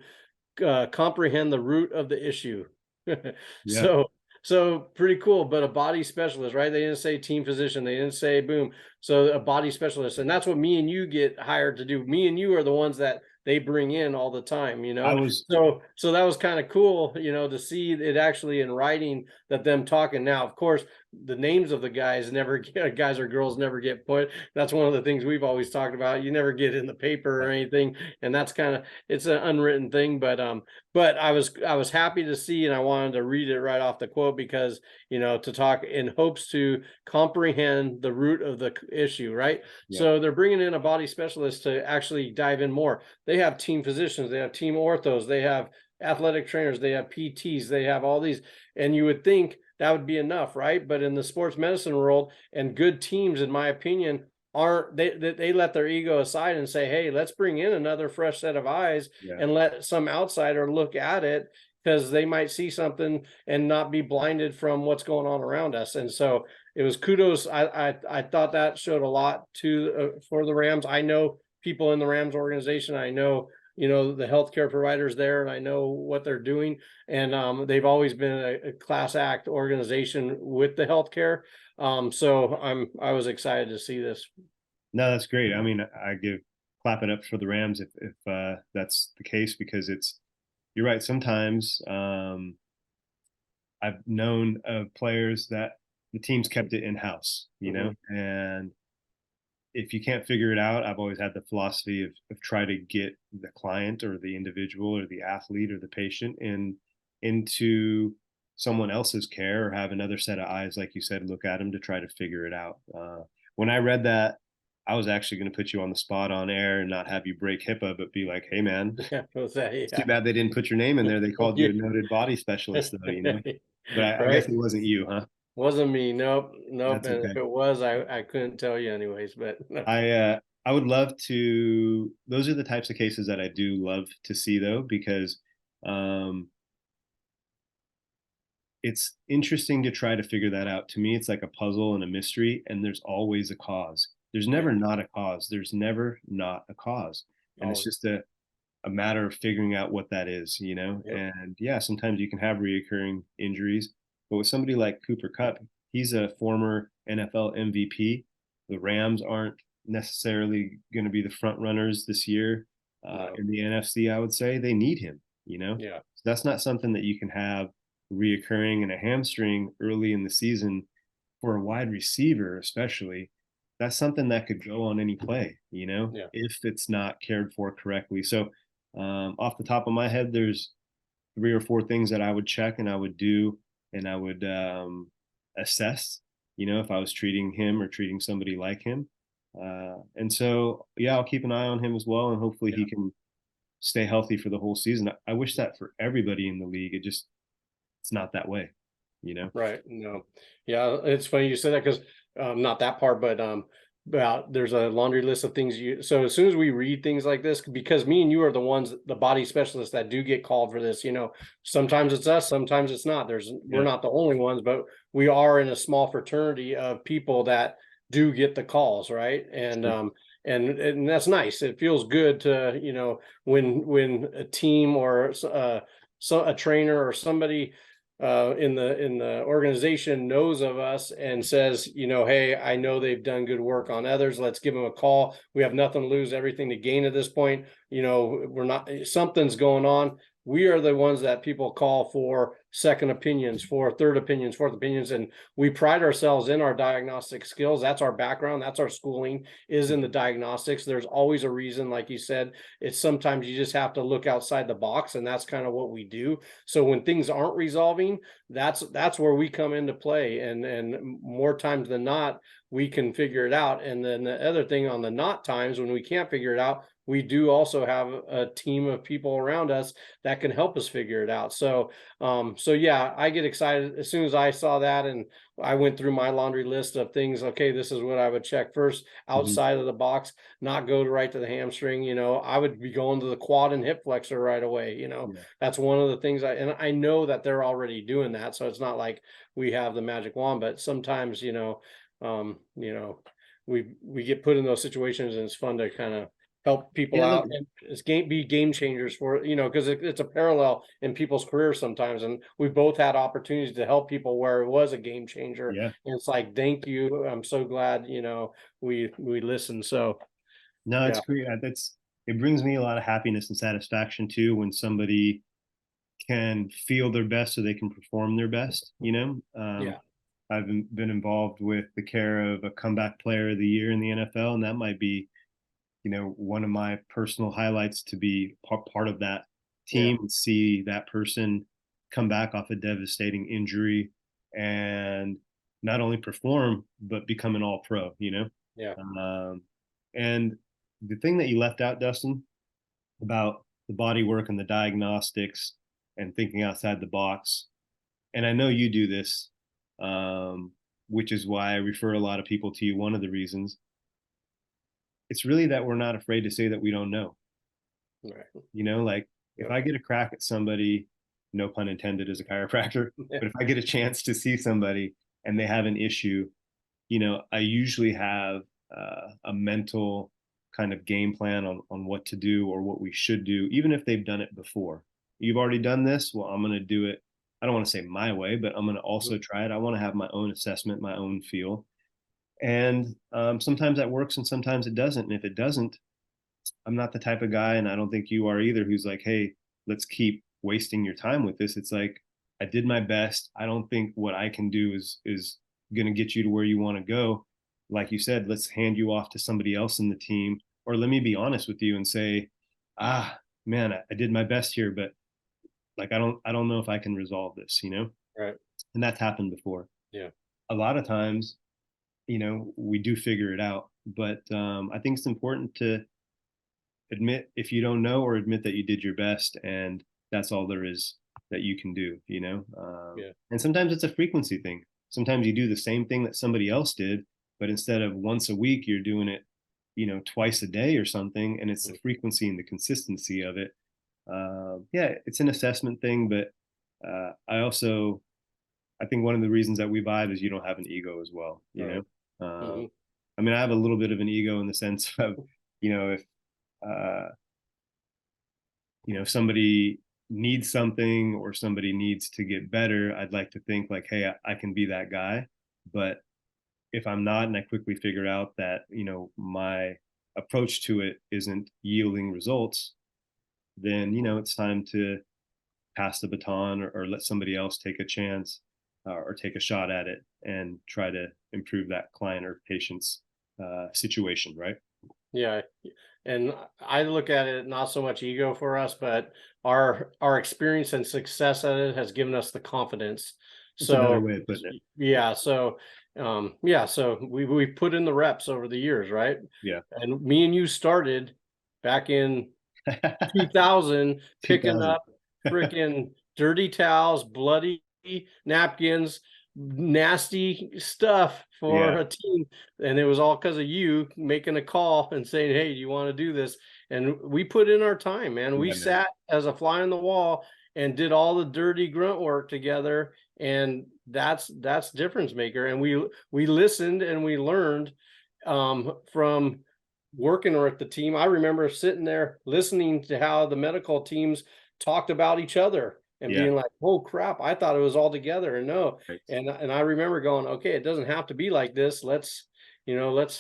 comprehend the root of the issue. Yeah. So so pretty cool, but a body specialist, right? They didn't say team physician, they didn't say boom. So a body specialist, and that's what me and you get hired to do. Me and you are the ones that they bring in all the time, you I know. was So that was kind of cool, you know, to see it actually in writing, that them talking. Now, of course, the names of the guys never get, guys or girls never get put. That's one of the things we've always talked about. You never get in the paper or anything, and that's kind of, it's an unwritten thing. But I was happy to see, and I wanted to read it right off the quote because, you know, to talk in hopes to comprehend the root of the issue, right? yeah. So they're bringing in a body specialist to actually dive in more. They have team physicians, they have team orthos, they have athletic trainers, they have PTs, they have all these, and you would think that would be enough, right? But in the sports medicine world, and good teams, in my opinion, aren't, they let their ego aside and say, hey, let's bring in another fresh set of eyes Yeah. and let some outsider look at it, because they might see something and not be blinded from what's going on around us. And so it was kudos. I thought that showed a lot to for the Rams. I know people in the Rams organization. I know, you know, the healthcare providers there, and I know what they're doing. And they've always been a class act organization with the healthcare. So I was excited to see this. No, that's great. I mean, I give clap it up for the Rams if that's the case, because it's, you're right. Sometimes I've known of players that the teams kept it in house, you know, Mhm. and if you can't figure it out, I've always had the philosophy of try to get the client or the individual or the athlete or the patient into someone else's care, or have another set of eyes, like you said, look at them to try to figure it out. When I read that, I was actually going to put you on the spot on air and not have you break HIPAA, but be like, hey, man, Yeah, was that, it's too yeah. bad they didn't put your name in there. They called you Yeah. a noted body specialist, though, you know? But I guess Right? it wasn't you, huh? Wasn't me. Nope, nope. That's And if okay. it was, I couldn't tell you anyways. But I would love to. Those are the types of cases that I do love to see, though, because um, it's interesting to try to figure that out. To me, it's like a puzzle and a mystery, and there's always a cause. There's yeah, never not a cause. There's never not a cause, and it's always. just a matter of figuring out what that is, you know? Yep. And yeah, sometimes you can have reoccurring injuries, but with somebody like Cooper Kupp, he's a former NFL MVP. The Rams aren't necessarily going to be the front runners this year No. in the NFC, I would say. They need him, you know? Yeah. So that's not something that you can have reoccurring in a hamstring early in the season for a wide receiver, especially. That's something that could go on any play, you know, Yeah. if it's not cared for correctly. So off the top of my head, there's 3 or 4 things that I would check and I would do and I would assess, you know, if I was treating him or treating somebody like him. And so, yeah, I'll keep an eye on him as well, and hopefully Yeah. he can stay healthy for the whole season. I wish that for everybody in the league. It's not that way, you know? Right. No. Yeah. It's funny you said that because not that part, but about there's a laundry list of things you. So as soon as we read things like this, because me and you are the ones, the body specialists that do get called for this. You know, sometimes it's us, sometimes it's not. We're Yeah. not the only ones, but we are in a small fraternity of people that do get the calls, right? Sure. And that's nice. It feels good to, you know, when a team or so a trainer or somebody in the organization knows of us and says, you know, hey, I know they've done good work on others. Let's give them a call. We have nothing to lose, everything to gain at this point. You know, we're not, something's going on. We are the ones that people call for second opinions, for third opinions, fourth opinions, and we pride ourselves in our diagnostic skills. That's our background. That's our schooling, is in the diagnostics. There's always a reason, like you said. It's sometimes you just have to look outside the box, and that's kind of what we do. So when things aren't resolving, that's where we come into play, and more times than not, we can figure it out. And then the other thing, on the not times when we can't figure it out, we do also have a team of people around us that can help us figure it out. So yeah, I get excited as soon as I saw that, and I went through my laundry list of things. Okay, this is what I would check first, Mhm. outside of the box, not go right to the hamstring. You know, I would be going to the quad and hip flexor right away. You know, Yeah. that's one of the things and I know that they're already doing that. So it's not like we have the magic wand, but sometimes, you know, we get put in those situations, and it's fun to kind of help people Yeah, look, out, and be game changers for, because it's a parallel in people's careers sometimes, and we both had opportunities to help people where it was a game changer, yeah. and it's like, thank you, I'm so glad, we listened. So No, it's yeah, great. That's it brings me a lot of happiness and satisfaction too when somebody can feel their best so they can perform their best, you know. yeah, I've been involved with the care of a comeback player of the year in the NFL, and that might be, one of my personal highlights to be part of that yeah, team and see that person come back off a devastating injury and not only perform but become an all pro, yeah, and the thing that you left out, Dustin, about the body work and the diagnostics and thinking outside the box, and I know you do this, um, which is why I refer a lot of people to you. One of the reasons, it's really that we're not afraid to say that we don't know. right, Like if yep, I get a crack at somebody, no pun intended as a chiropractor, but if I get a chance to see somebody and they have an issue, I usually have a mental kind of game plan on what to do or what we should do, even if they've done it before. You've already done this. Well, I'm going to do it. I don't want to say my way, but I'm going to also try it. I want to have my own assessment, my own feel. And sometimes that works and sometimes it doesn't. And if it doesn't, I'm not the type of guy, and I don't think you are either, who's like, hey, let's keep wasting your time with this. It's like, I did my best. I don't think what I can do is going to get you to where you want to go. Like you said, let's hand you off to somebody else in the team, or let me be honest with you and say, man, I did my best here, but like I don't know if I can resolve this, right, and that's happened before. yeah, A lot of times, we do figure it out, but I think it's important to admit if you don't know, or admit that you did your best and that's all there is that you can do, yeah, and sometimes it's a frequency thing. Sometimes you do the same thing that somebody else did, but instead of once a week you're doing it, twice a day or something, and it's the frequency and the consistency of it. Yeah, it's an assessment thing, but I think one of the reasons that we vibe is you don't have an ego as well, right, uh, hmm, I mean, I have a little bit of an ego in the sense of, if uh, somebody needs something or somebody needs to get better, I'd like to think like, hey, I can be that guy. But if I'm not, and I quickly figure out that, my approach to it isn't yielding results, then, it's time to pass the baton, or let somebody else take a chance, or take a shot at it and try to improve that client or patient's situation, right? yeah. And I look at it not so much ego for us, but our experience and success at it has given us the confidence. That's a better So way of putting it. yeah, so so we put in the reps over the years, right? Yeah. And me and you started back in 2000 picking 2000. up freaking dirty towels, bloody napkins, nasty stuff for Yeah. a team. And it was all because of you making a call and saying, hey, do you want to do this? And we put in our time, man. We Yeah, man. sat as a fly on the wall and did all the dirty grunt work together. And that's difference maker. And we listened and we learned from working with the team. I remember sitting there listening to how the medical teams talked about each other and Yeah. being like, "Oh crap, I thought it was all together." And no, Right. and I remember going, "Okay, it doesn't have to be like this. Let's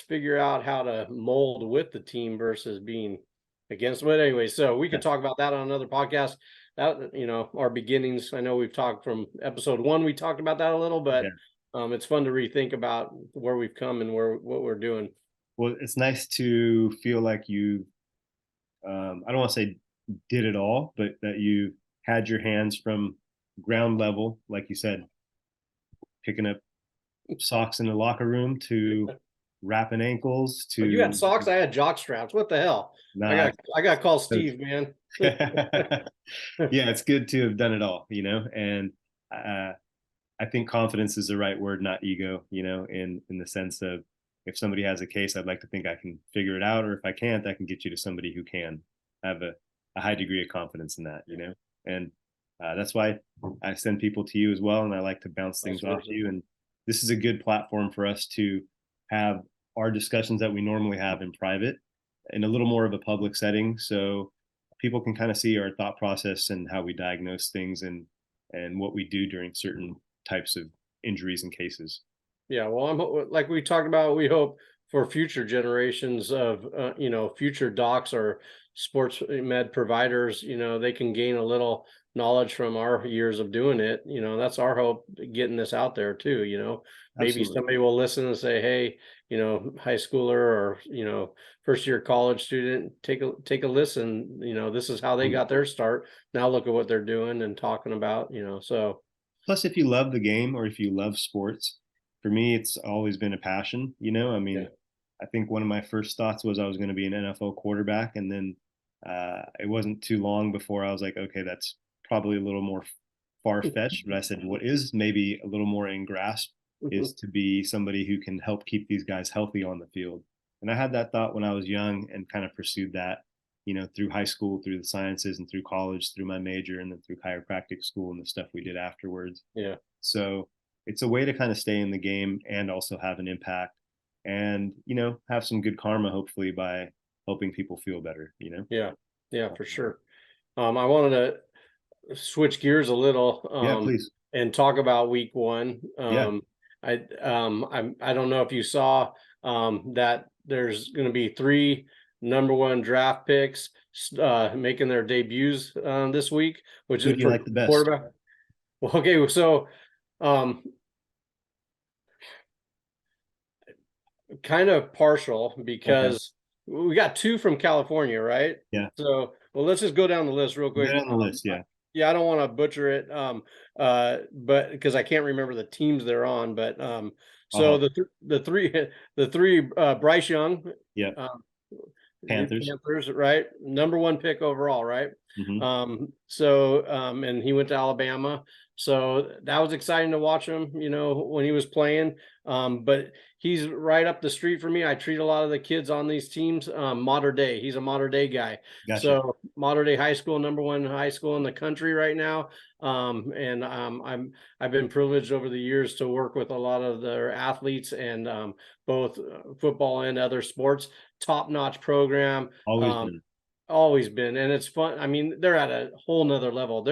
figure out how to mold with the team versus being against." But anyway, so we Yeah. could talk about that on another podcast. That, our beginnings. I know we've talked from episode 1. We talked about that a little, Yeah. but it's fun to rethink about where we've come and what we're doing. Well, it's nice to feel like you, I don't want to say did it all, but that you had your hands from ground level, like you said, picking up socks in the locker room to wrapping ankles Oh, you had to, socks, I had jock straps. What the hell? I nah, got I got to call it's, Steve, man. yeah, it's good to have done it all, and I think confidence is the right word, not ego, in the sense of if somebody has a case, I'd like to think I can figure it out, or if I can't, I can get you to somebody who can. I have a high degree of confidence in that, and that's why I send people to you as well, and I like to bounce Vice things off versa. you. And this is a good platform for us to have our discussions that we normally have in private in a little more of a public setting, so people can kind of see our thought process and how we diagnose things and what we do during certain types of injuries and cases. Yeah, well, like we talked about, we hope for future generations of future docs or sports med providers, they can gain a little knowledge from our years of doing it. That's our hope, getting this out there too. Maybe Absolutely. somebody will listen and say, hey, high schooler or first year college student, take a listen. This is how they got their start. Now look at what they're doing and talking about. So Plus, if you love the game or if you love sports, for me, it's always been a passion. I yeah. mean, I think one of my first thoughts was I was going to be an NFL quarterback, and then it wasn't too long before I was like, okay, that's probably a little more far fetched. But I said, what is maybe a little more in grasp is to be somebody who can help keep these guys healthy on the field. And I had that thought when I was young and kind of pursued that, through high school, through the sciences, and through college, through my major, and then through chiropractic school and the stuff we did afterwards. Yeah. So it's a way to kind of stay in the game and also have an impact and, have some good karma, hopefully, by helping people feel better. Yeah. Yeah, for sure. I wanted to switch gears a little, Yeah, please. and talk about week one. Yeah. I don't know if you saw that there's going to be three number one draft picks making their debuts this week, which Who is do you for like the best? quarterback. Well, okay, so um, kind of partial Okay. because we got two from California, right? Yeah. So, well, let's just go down the list real Get quick. on the list. Yeah. Yeah, I don't want to butcher it, but because I can't remember the teams they're on, but I'll so help. the three Bryce Young, Yeah. um, Panthers. Panthers, right? Number one pick overall, right? Hmm. And he went to Alabama. So that was exciting to watch him, when he was playing. But he's right up the street for me. I treat a lot of the kids on these teams modern day. He's a modern day guy. Gotcha. So modern day high school, number one high school in the country right now. I've been privileged over the years to work with a lot of their athletes and both football and other sports. Top notch program. Always been. Always been, and it's fun. I mean, they're at a whole nother level.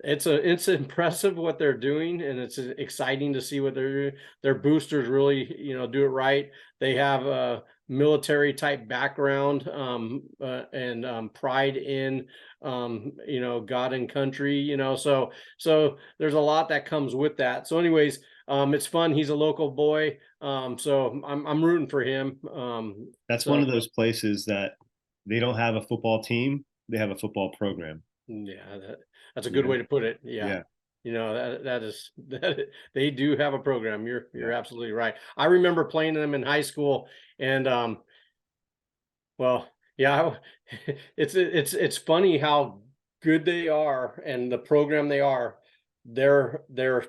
It's impressive what they're doing, and it's exciting to see what their boosters really do it right. They have a military type background and pride in God and country. So there's a lot that comes with that. So, anyways, it's fun. He's a local boy, so I'm rooting for him. That's one So of those places that they don't have a football team; they have a football program. yeah, that's a You good know? way to put it. Yeah. Yeah. That is that they do have a program. You're Yeah. absolutely right. I remember playing them in high school and well, yeah, it's funny how good they are and the program they are. Their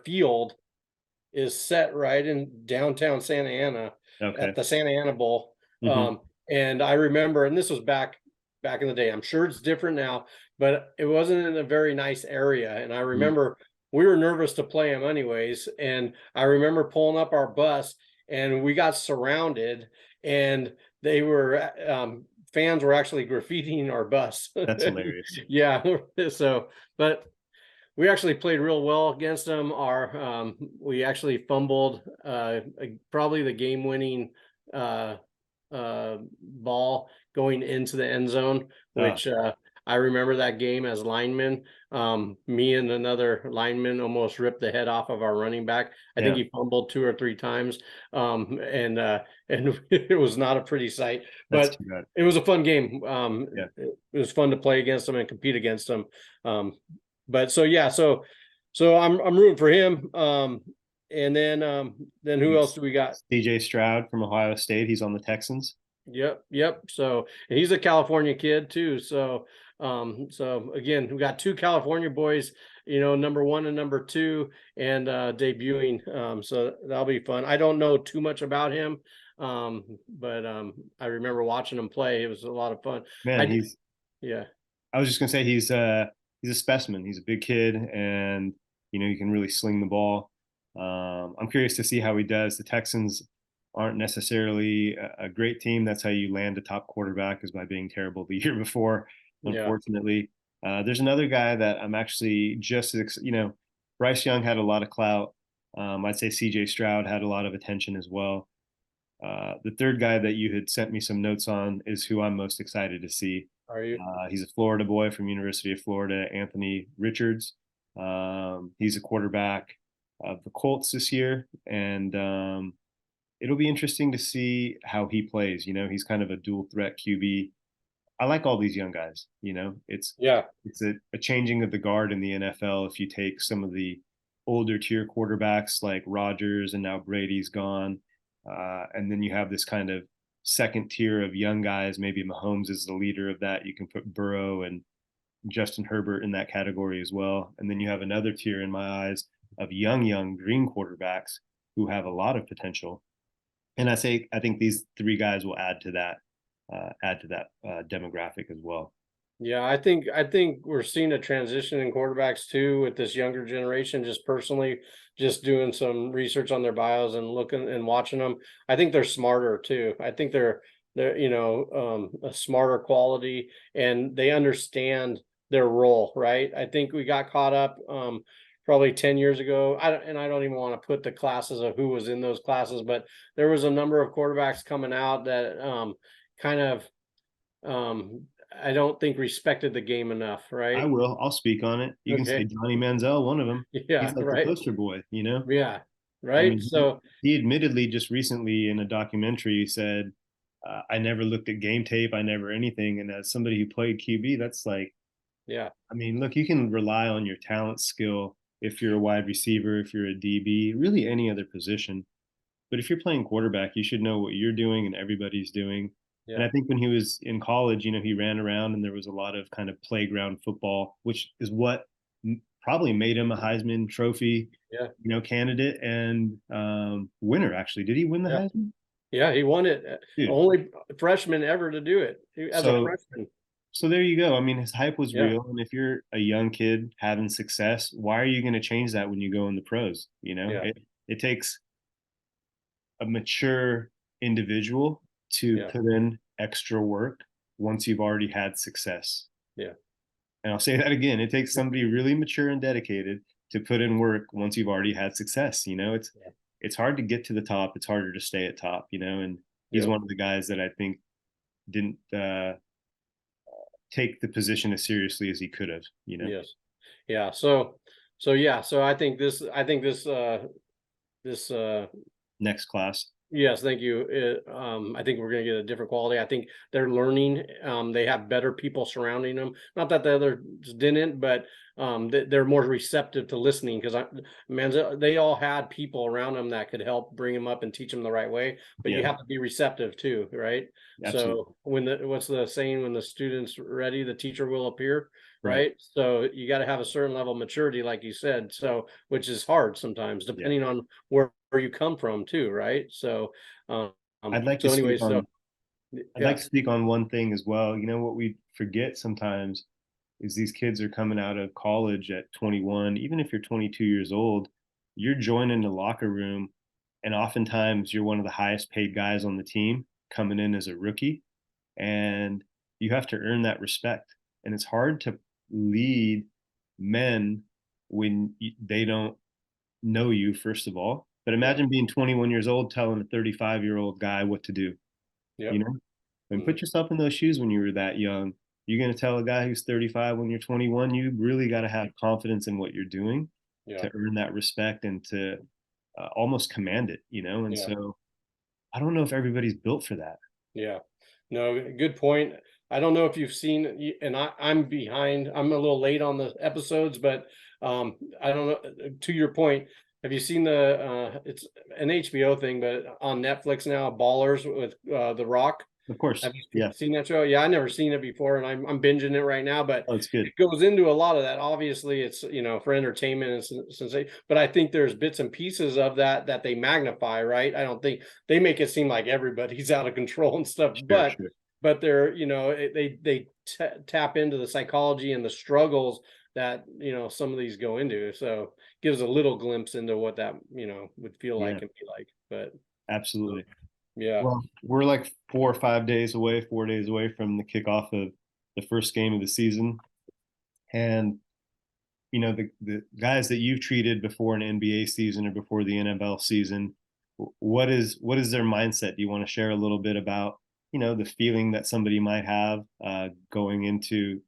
field is set right in downtown Santa Ana Okay. at the Santa Ana Bowl. Hmm. And I remember, and this was back in the day. I'm sure it's different now, but it wasn't in a very nice area. And I Hmm. remember we were nervous to play them anyways. And I remember pulling up our bus and we got surrounded and they were fans were actually graffitiing our bus. That's hilarious. Yeah. So, but we actually played real well against them. We actually fumbled probably the game winning uh, ball going into the end zone, Ah, which I remember that game as linemen. Me and another lineman almost ripped the head off of our running back. I think yeah. he fumbled two or three times, and it was not a pretty sight. That's But too bad. it was a fun game. Yeah. It was fun to play against them and compete against them. But so yeah, so I'm rooting for him. And then who else do we got? CJ Stroud from Ohio State. He's on the Texans. Yep. So and he's a California kid too. So again, we got two California boys, number one and number two, and debuting. So that'll be fun. I don't know too much about him, but I remember watching him play. It was a lot of fun. Man, I he's yeah. I was just gonna say he's a specimen. He's a big kid, and he can really sling the ball. I'm curious to see how he does. The Texans, aren't necessarily a great team. That's how you land a top quarterback, is by being terrible the year before, Yeah. unfortunately. There's another guy that I'm actually Bryce Young had a lot of clout. I'd say CJ Stroud had a lot of attention as well. The third guy that you had sent me some notes on is who I'm most excited to see. Are you? He's a Florida boy from University of Florida, Anthony Richards. He's a quarterback of the Colts this year, and it'll be interesting to see how he plays. He's kind of a dual threat QB. I like all these young guys. Yeah. It's a changing of the guard in the NFL. If you take some of the older tier quarterbacks like Rodgers, and now Brady's gone, and then you have this kind of second tier of young guys. Maybe Mahomes is the leader of that. You can put Burrow and Justin Herbert in that category as well. And then you have another tier in my eyes of young green quarterbacks who have a lot of potential. And I think these three guys will add to that demographic as well. Yeah, I think we're seeing a transition in quarterbacks too with this younger generation. Just personally, just doing some research on their bios and looking and watching them. I think they're smarter too. I think they're a smarter quality, and they understand their role, right? I think we got caught up probably 10 years ago. I don't even want to put the classes of who was in those classes, but there was a number of quarterbacks coming out that kind of I don't think respected the game enough, I right? will. I'll speak on it. You can say Okay. Johnny Manziel, one of them. Yeah, He's like the right. poster boy. Yeah, I right. mean, he, So, he admittedly just recently in a documentary said, I never looked at game tape. I never anything. And as somebody who played QB, that's like, yeah, I mean, look, you can rely on your talent, skill if you're a wide receiver, if you're a DB, really any other position. But if you're playing quarterback, you should know what you're doing and everybody's doing. And yeah, I think when he was in college, he ran around and there was a lot of kind of playground football, which is what probably made him a Heisman Trophy, yeah, candidate and winner. Actually, did he win the yeah, Heisman? yeah. He won it. Dude, Only freshman ever to do it as a so freshman. there you go. I mean, his hype was Yeah, real, and if you're a young kid having success, why are you going to change that when you go in the pros? yeah, It takes a mature individual to yeah, put in extra work once you've already had success. yeah, And I'll say that again, it takes somebody really mature and dedicated to put in work once you've already had success. yeah, It's hard to get to the top, it's harder to stay at top, and he's yeah. one of the guys that I think didn't take the position as seriously as he could have. Yes. Yeah. So yeah. So I think this Next class. yes, thank you. I think we're going to get a different quality. I think they're learning. They have better people surrounding them. Not that the others didn't, but they're more receptive to listening because they all had people around them that could help bring them up and teach them the right way. But you Yeah, have to be receptive too, right? absolutely. So what's the saying? When the student's ready, the teacher will appear. Right. Right. So you got to have a certain level of maturity, like you said. So, which is hard sometimes, Yeah. depending on where you come from too, right? So, I'd like to so speak anyway, so on I'd like yeah, to speak on one thing as well. What we forget sometimes is these kids are coming out of college at 21. Even if you're 22 years old, you're joining the locker room, and oftentimes you're one of the highest paid guys on the team coming in as a rookie, and you have to earn that respect. And it's hard to lead men when they don't know you, first of all. But yeah, imagine being 21 years old telling a 35-year-old guy what to do, yeah, you know? And mhm, put yourself in those shoes when you were that young. You're going to tell a guy who's 35 when you're 21, you really got to have confidence in what you're doing yeah, to earn that respect and to almost command it. And yeah, so I don't know if everybody's built for that. yeah. No, good point. I don't know if you've seen, and I'm behind. I'm a little late on the episodes, but I don't know. To your point, have you seen it's an HBO thing, but on Netflix now, Ballers with The Rock? Of course. Have you Yeah. seen that show? Yeah, I never seen it before, and I'm binging it right now. But Oh, it's good. it goes into a lot of that. Obviously, it's for entertainment and sensation. But I think there's bits and pieces of that they magnify, right? I don't think they make it seem like everybody's out of control and stuff. Sure, sure. But they're they tap into the psychology and the struggles that some of these go into. So gives a little glimpse into what that would feel Yeah, like and be like. But absolutely. Yeah. Well, we're like 4 or 5 days away, 4 days away from the kickoff of the first game of the season. And the guys that you've treated before an NBA season or before the NFL season, what is their mindset? Do you want to share a little bit about the feeling that somebody might have going into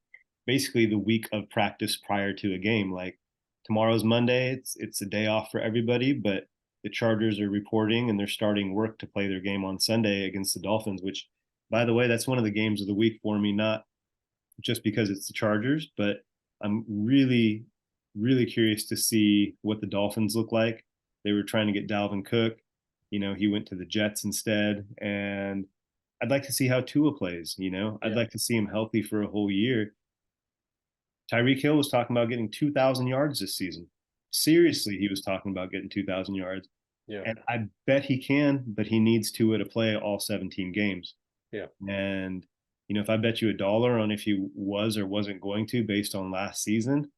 basically the week of practice prior to a game? Like tomorrow's Monday, it's a day off for everybody, but the Chargers are reporting and they're starting work to play their game on Sunday against the Dolphins, which, by the way, that's one of the games of the week for me, not just because it's the Chargers, but I'm really, really curious to see what the Dolphins look like. They were trying to get Dalvin Cook. He went to the Jets instead. And I'd like to see how Tua plays. I'd Yeah. like to see him healthy for a whole year. Tyreek Hill was talking about getting 2,000 yards this season. Seriously, he was talking about getting 2,000 yards. Yeah. And I bet he can, but he needs Tua to play all 17 games. Yeah. And if I bet you $1 on if he was or wasn't going to based on last season,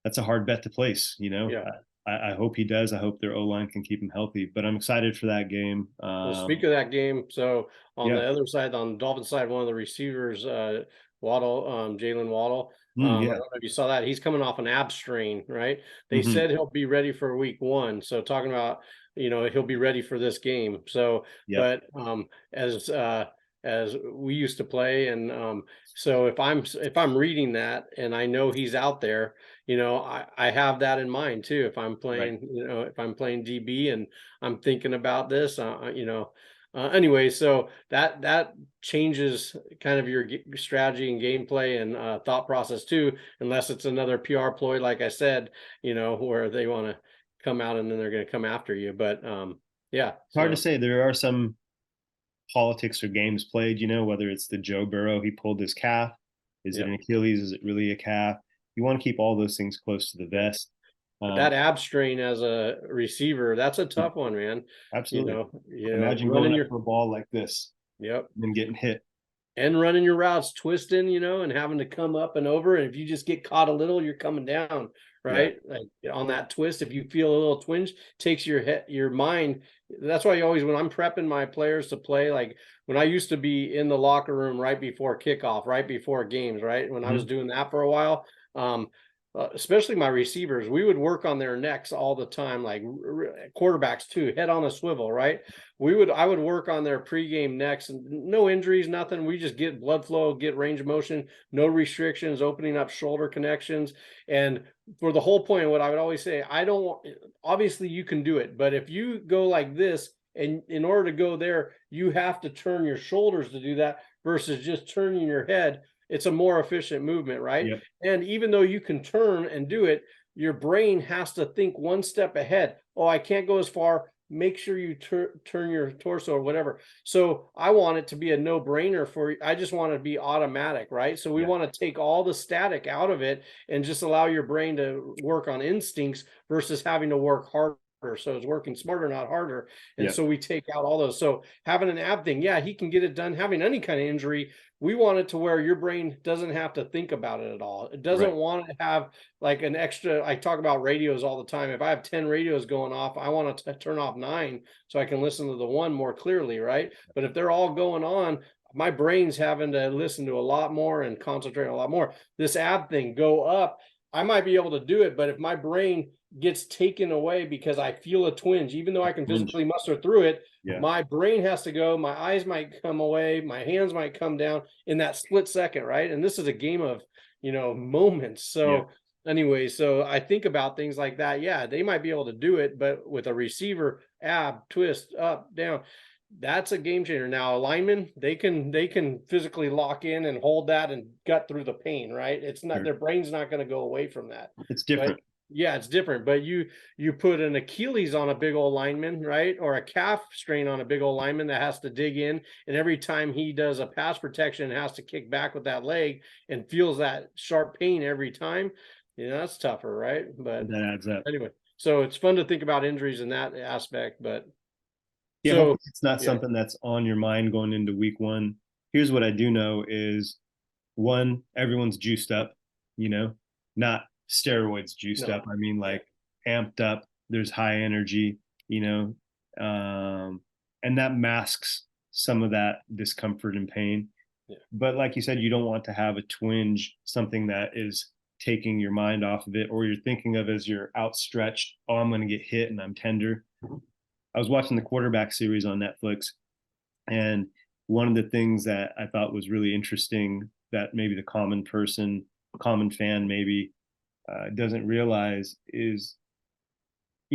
that's a hard bet to place. Yeah. I hope he does. I hope their O line can keep him healthy. But I'm excited for that game. Well, speak of that game, so on Yeah, the other side, on the Dolphins side, one of the receivers, Waddle, Jalen Waddle. I don't yeah, know if you saw that. He's coming off an ab strain, right? They hmm said he'll be ready for week one. So talking about, he'll be ready for this game. So, yep, but as we used to play, and so if I'm reading that and I know he's out there, I have that in mind too. If I'm right. playing, if I'm playing DB and I'm thinking about this, anyway, so that changes kind of your strategy and gameplay and thought process too, unless it's another PR ploy, like I said, where they want to come out and then they're going to come after you. But yeah, It's hard to so say. There are some politics or games played. Whether it's the Joe Burrow, he pulled his calf. Is it yeah, an Achilles? Is it really a calf? You want to keep all those things close to the yeah. vest. But Um, that ab strain as a receiver, that's a tough one, man. Absolutely. Imagine going Running up your, for a ball like this yep, and then getting hit. and running your routes, twisting, and having to come up and over. And if you just get caught a little, you're coming down, Yeah. right? Like on that twist, if you feel a little twinge, takes your mind. That's why you always, when I'm prepping my players to play, like when I used to be in the locker room right before kickoff, right before games, right? When I was Mhm. doing that for a while, especially my receivers, we would work on their necks all the time, like quarterbacks too, head on a swivel, right? I would work on their pregame necks, and no injuries, nothing. We just get blood flow, get range of motion, no restrictions, opening up shoulder connections. And for the whole point, what I would always say, I don't, obviously you can do it, but if you go like this, and in order to go there, you have to turn your shoulders to do that versus just turning your head. It's a more efficient movement, right? Yep. And even though you can turn and do it, your brain has to think one step ahead. Oh, I can't go as far. Make sure you turn your torso or whatever. So I want it to be a no brainer I just want it to be automatic, right? So we Yeah. want to take all the static out of it and just allow your brain to work on instincts versus having to work harder. So it's working smarter, not harder. And Yeah. so we take out all those. So having an ab thing, yeah, he can get it done. Having any kind of injury, we want it to where your brain doesn't have to think about it at all. It doesn't Right. want to have like an extra. I talk about radios all the time. If I have 10 radios going off, I want to turn off 9 so I can listen to the one more clearly, right? But if they're all going on, my brain's having to listen to a lot more and concentrate a lot more. This ab thing, go up, I might be able to do it, but if my brain gets taken away because I feel a twinge, even though I can Lunge. physically muster through it, Yeah. my brain has to go, my eyes might come away, my hands might come down in that split second, right? And this is a game of, moments. Yeah. So anyway, so I think about things like that. Yeah, they might be able to do it, but with a receiver, ab, twist, up, down, that's a game changer. Now, a lineman, they can physically lock in and hold that and gut through the pain, right? It's not, Sure. their brain's not going to go away from that. It's But different. yeah, it's different. But you put an Achilles on a big old lineman, right? Or a calf strain on a big old lineman that has to dig in. And every time he does a pass protection, has to kick back with that leg and feels that sharp pain every time. That's tougher, right? But That adds up. anyway, so it's fun to think about injuries in that aspect. But Yeah. so Hopefully it's not yeah, something that's on your mind going into week one. Here's what I do know is one, everyone's juiced up, you know, not steroids juiced no, up. I mean, yeah, like amped up. There's high energy, you know. and that masks some of that discomfort and pain. Yeah. But like you said, you don't want to have a twinge, something that is taking your mind off of it, or you're thinking of as you're outstretched, oh, I'm going to get hit and I'm tender. I was watching the quarterback series on Netflix, and one of the things that I thought was really interesting that maybe the common person, common fan maybe doesn't realize is,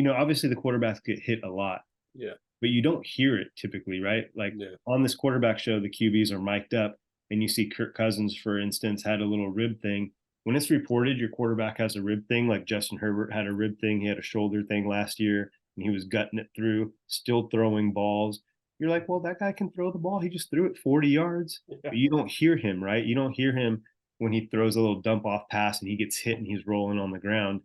obviously the quarterbacks get hit a lot, Yeah. but you don't hear it typically, right? Like Yeah. on this quarterback show, the QBs are mic'd up, and you see Kirk Cousins, for instance, had a little rib thing. When it's reported your quarterback has a rib thing, like Justin Herbert had a rib thing, he had a shoulder thing last year, and he was gutting it through, still throwing balls. You're like, well, that guy can throw the ball. He just threw it 40 yards. Yeah. But you don't hear him, right? You don't hear him when he throws a little dump off pass and he gets hit and he's rolling on the ground.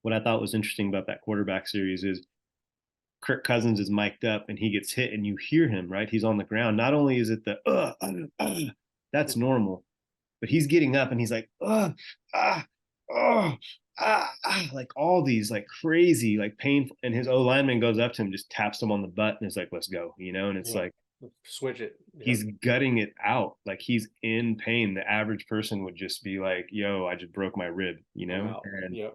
What I thought was interesting about that quarterback series is Kirk Cousins is mic'd up and he gets hit and you hear him, right? He's on the ground. Not only is it the that's normal, but he's getting up and he's like ah oh like all these like crazy like painful, and his O lineman goes up to him, just taps him on the butt and is like, let's go, and it's Yeah. like Switch it. Yeah. he's gutting it out, like he's in pain. The average person would just be like, yo, I just broke my rib, Wow. and Yeah.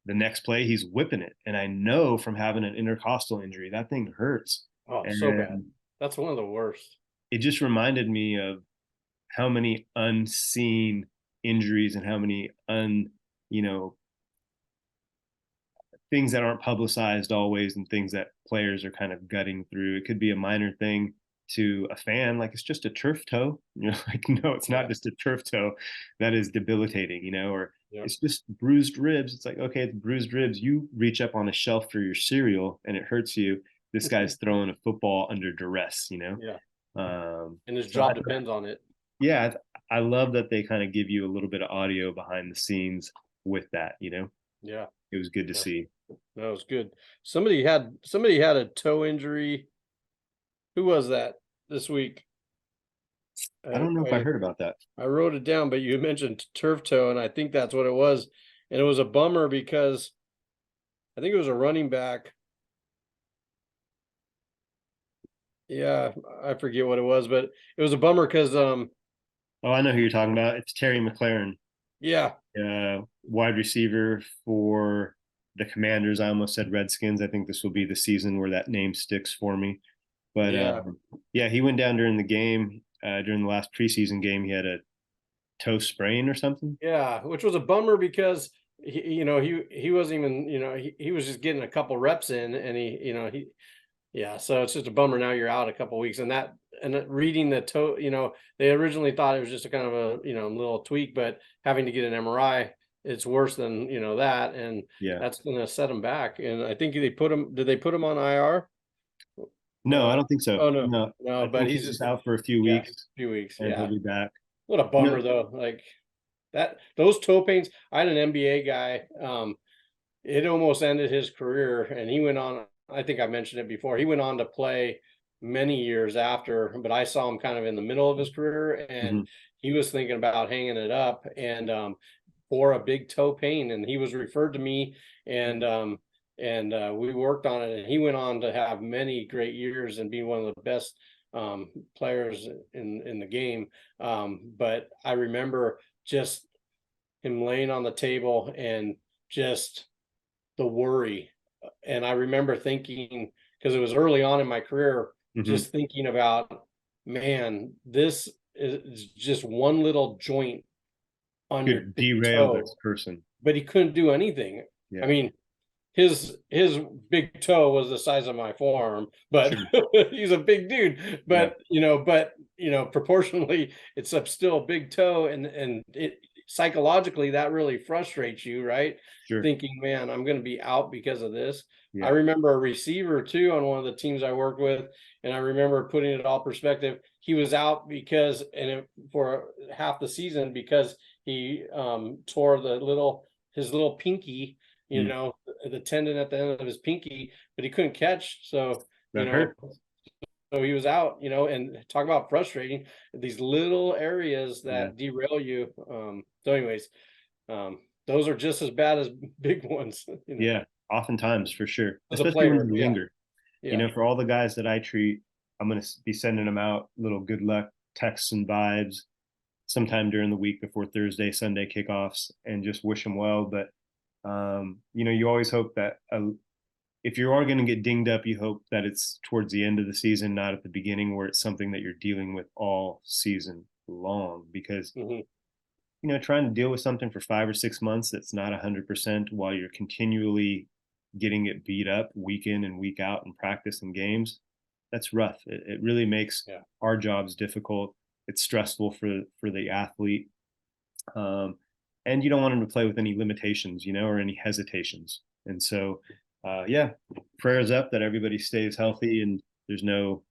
the next play he's whipping it, and I know from having an intercostal injury that thing hurts. Oh, so bad. And That's one of the worst. it just reminded me of how many unseen injuries and how many you know things that aren't publicized always, and things that players are kind of gutting through. It could be a minor thing to a fan, like it's just a turf toe. You're like, no, it's not Yeah. just a turf toe that is debilitating, or Yeah. it's just bruised ribs. It's like, okay, it's bruised ribs. You reach up on a shelf for your cereal and it hurts you. This guy's throwing a football under duress, Yeah. And his So job depends on it. yeah, I love that they kind of give you a little bit of audio behind the scenes with that. Yeah. It was good to Yeah. see. That was good. Somebody had a toe injury. Who was that this week? I don't know if I I heard about that. I wrote it down, but you mentioned turf toe, and I think that's what it was. And it was a bummer because I think it was a running back. Yeah, I forget what it was, but it was a bummer because Oh, I know who you're talking about. It's Terry McLaurin, yeah, wide receiver for the Commanders. I almost said Redskins. I think this will be the season where that name sticks for me. But yeah, yeah, he went down during the game. During the last preseason game, he had a toe sprain or something. yeah, which was a bummer because he wasn't even, he was just getting a couple reps in, and he yeah, so it's just a bummer. Now you're out a couple weeks, and reading the toe, they originally thought it was just a kind of a little tweak, but having to get an MRI, it's worse than that, and Yeah. that's going to set him back. And I think they put him. Did they put him on IR? No, I don't think so. Oh no, No, no, I but think he's he's just just out for a few yeah, weeks, few weeks. and he'll Yeah, be back. what a bummer though. Like those toe pains. I had an NBA guy. It almost ended his career, and he went on. I think I mentioned it before. He went on to play many years after, but I saw him kind of in the middle of his career, and Mhm. he was thinking about hanging it up, and for a big toe pain, and he was referred to me, and we worked on it, and he went on to have many great years and be one of the best players in the game. But I remember just him laying on the table and just the worry. And I remember thinking, because it was early on in my career, Mhm. just thinking about, man, this is just one little joint on your Could big derail this toe, person. but he couldn't do anything. I Yeah, mean, his big toe was the size of my forearm, but sure. he's a big dude. Yeah, But proportionally, it's still a big toe, and it psychologically that really frustrates you, right? sure. Thinking, man, I'm going to be out because of this. I Yeah. remember a receiver too on one of the teams I worked with, and I remember putting it all perspective. He was out because, for half the season, because he tore his little pinky, Mm. the tendon at the end of his pinky, but he couldn't catch. So, That hurt. he was out, and talk about frustrating, these little areas Yeah. that derail you. So anyways, those are just as bad as big ones, Yeah. Oftentimes, for sure, as a especially when player. they Yeah. linger. You Yeah. know, for all the guys that I treat, I'm going to be sending them out little good luck texts and vibes sometime during the week before Thursday, Sunday kickoffs, and just wish them well. But you know, you always hope that if you are going to get dinged up, you hope that it's towards the end of the season, not at the beginning, where it's something that you're dealing with all season long. Because Hmm. you know, trying to deal with something for 5 or 6 months that's not 100% while you're continually getting it beat up week in and week out in practice and games, that's rough. It really makes Yeah. our jobs difficult. It's stressful for the athlete, um, and you don't want them to play with any limitations, you know, or any hesitations. And so, yeah, prayers up that everybody stays healthy and there's no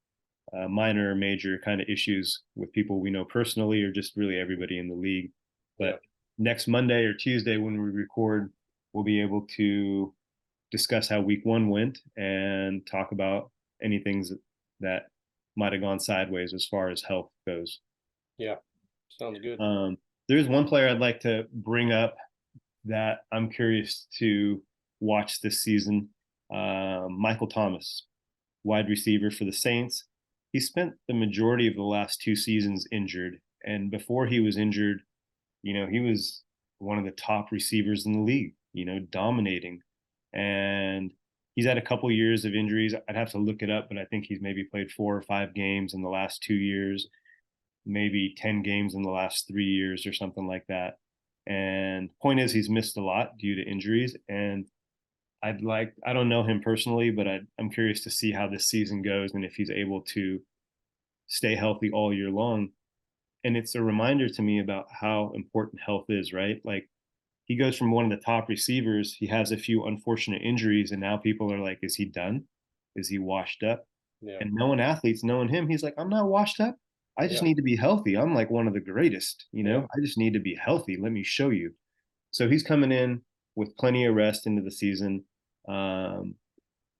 minor or major kind of issues with people we know personally or just really everybody in the league. Yeah. But next Monday or Tuesday when we record, we'll be able to discuss how week one went and talk about any things that might have gone sideways as far as health goes. Yeah. Sounds good. Um, there is one player I'd like to bring up that I'm curious to watch this season. Michael Thomas, wide receiver for the Saints. He spent the majority of the last 2 seasons injured, and before he was injured, you know, he was one of the top receivers in the league. You know, dominating, and he's had a couple years of injuries. I'd have to look it up, but I think he's maybe played 4 or 5 games in the last 2 years, maybe 10 games in the last 3 years or something like that. And point is, he's missed a lot due to injuries. And I don't know him personally, but I'm curious to see how this season goes and if he's able to stay healthy all year long. And it's a reminder to me about how important health is, right? Like he goes from one of the top receivers, he has a few unfortunate injuries, and now people are like, is he done? Is he washed up? Yeah. And knowing athletes, knowing him, he's like, I'm not washed up. I just Yeah. need to be healthy. I'm like one of the greatest, you Yeah. know, I just need to be healthy. Let me show you. So he's coming in with plenty of rest into the season. Um,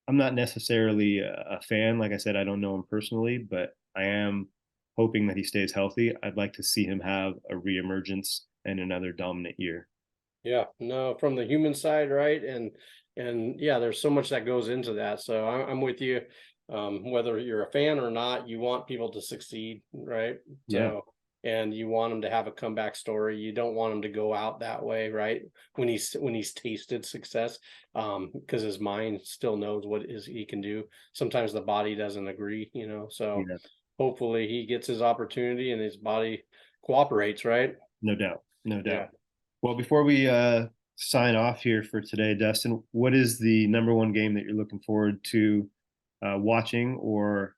I'm not necessarily a fan. Like I said, I don't know him personally, but I am hoping that he stays healthy. I'd like to see him have a reemergence and another dominant year. Yeah, no, from the human side, right? And yeah, there's so much that goes into that. So I'm with you. Whether you're a fan or not, you want people to succeed, right? Yeah. So and you want them to have a comeback story. You don't want him to go out that way, right? When he's tasted success, because his mind still knows what is he can do. Sometimes the body doesn't agree, you know. So Yeah. hopefully he gets his opportunity and his body cooperates, right? No doubt. No Yeah. doubt. Well, before we sign off here for today, Dustin, what is the number one game that you're looking forward to watching or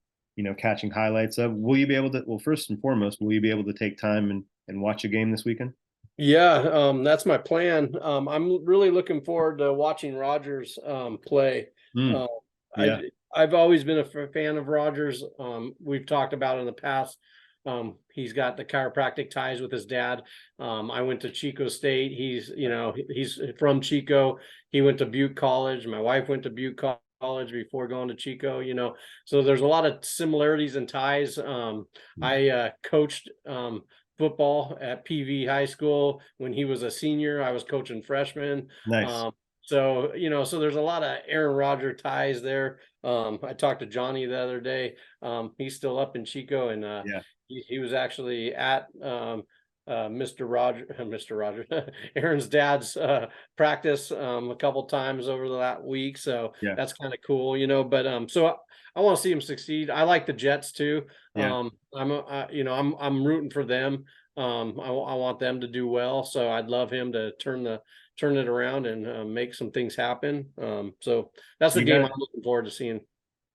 catching highlights of? Will you be able to? Well, first and foremost, will you be able to take time and watch a game this weekend? Yeah, that's my plan. I'm really looking forward to watching Rogers play. Mm, Uh, yeah, I've always been a fan of Rogers. We've talked about in the past. He's got the chiropractic ties with his dad. I went to Chico State. He's from Chico. He went to Butte College. My wife went to Butte College before going to Chico. So there's a lot of similarities and ties. I coached football at PV High School when he was a senior. I was coaching freshmen. nice. So there's a lot of Aaron Rodgers ties there. I talked to Johnny the other day. He's still up in Chico, and Yeah, he was actually at Mr. Roger, Mr. Rogers, Aaron's dad's practice a couple times over that week. So yeah, that's kind of cool, But so I want to see him succeed. I like the Jets too. yeah. I'm rooting for them. I want them to do well. So I'd love him to turn it around and make some things happen. So that's the You game got I'm looking forward to seeing.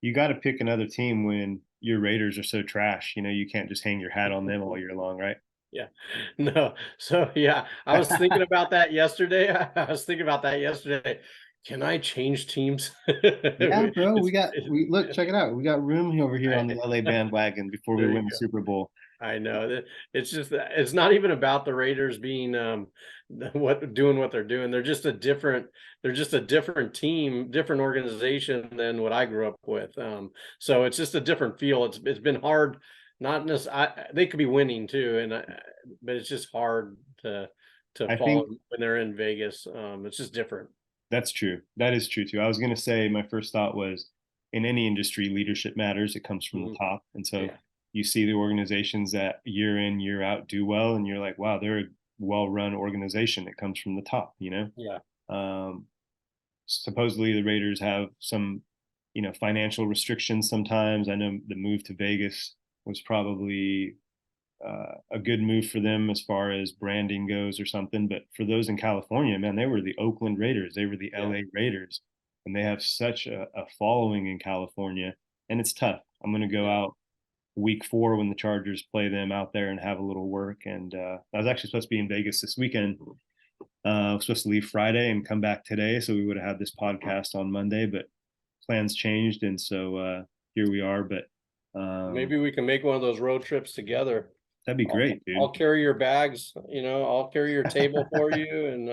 you got to pick another team when your Raiders are so trash. You know, you can't just hang your hat on them all year long, right? Yeah. No. So yeah, I was thinking about that yesterday. I was thinking about that yesterday. Can I change teams? Yeah, bro. It's, We look, check it out. We got room over here on the I, LA bandwagon before we there you win the go. Super Bowl. I know that it's just that it's not even about the Raiders being what they're doing. They're just a different team, different organization than what I grew up with. So it's just a different feel. It's been hard, not necessarily they could be winning too, but it's just hard to I follow think when they're in Vegas. It's just different. that's true. That is true too. I was gonna say my first thought was in any industry, leadership matters. It comes from the Mhm. top. And so Yeah. you see the organizations that year in, year out do well, and you're like, wow, they're a well-run organization. It comes from the top, you know? Yeah. Um, Supposedly the Raiders have some, financial restrictions sometimes. I know the move to Vegas was probably a good move for them as far as branding goes or something. But for those in California, man, they were the Oakland Raiders, they were the Yeah. LA Raiders, and they have such a following in California, and it's tough. I'm going to go Yeah. out week 4 when the Chargers play them out there and have a little work. And I was actually supposed to be in Vegas this weekend. I was supposed to leave Friday and come back today, so we would have had this podcast on Monday, but plans changed, and so here we are. But um, Maybe we can make one of those road trips together. that'd be I'll great, dude. I'll carry your bags, I'll carry your table for you and,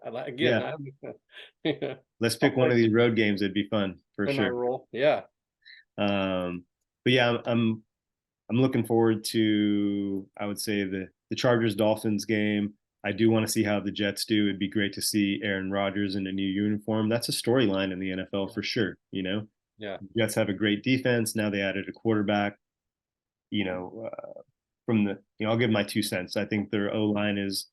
I like again, Yeah, yeah, let's I'll pick one of these road games. It'd be fun for play my sure. role. Yeah. Um, but yeah, I'm looking forward to, I would say, the Chargers Dolphins game. I do want to see how the Jets do. It'd be great to see Aaron Rodgers in a new uniform. That's a storyline in the NFL Yeah. for sure. Yeah. The Jets have a great defense. Now they added a quarterback. You know, from the, I'll give my 2 cents. I think their O line is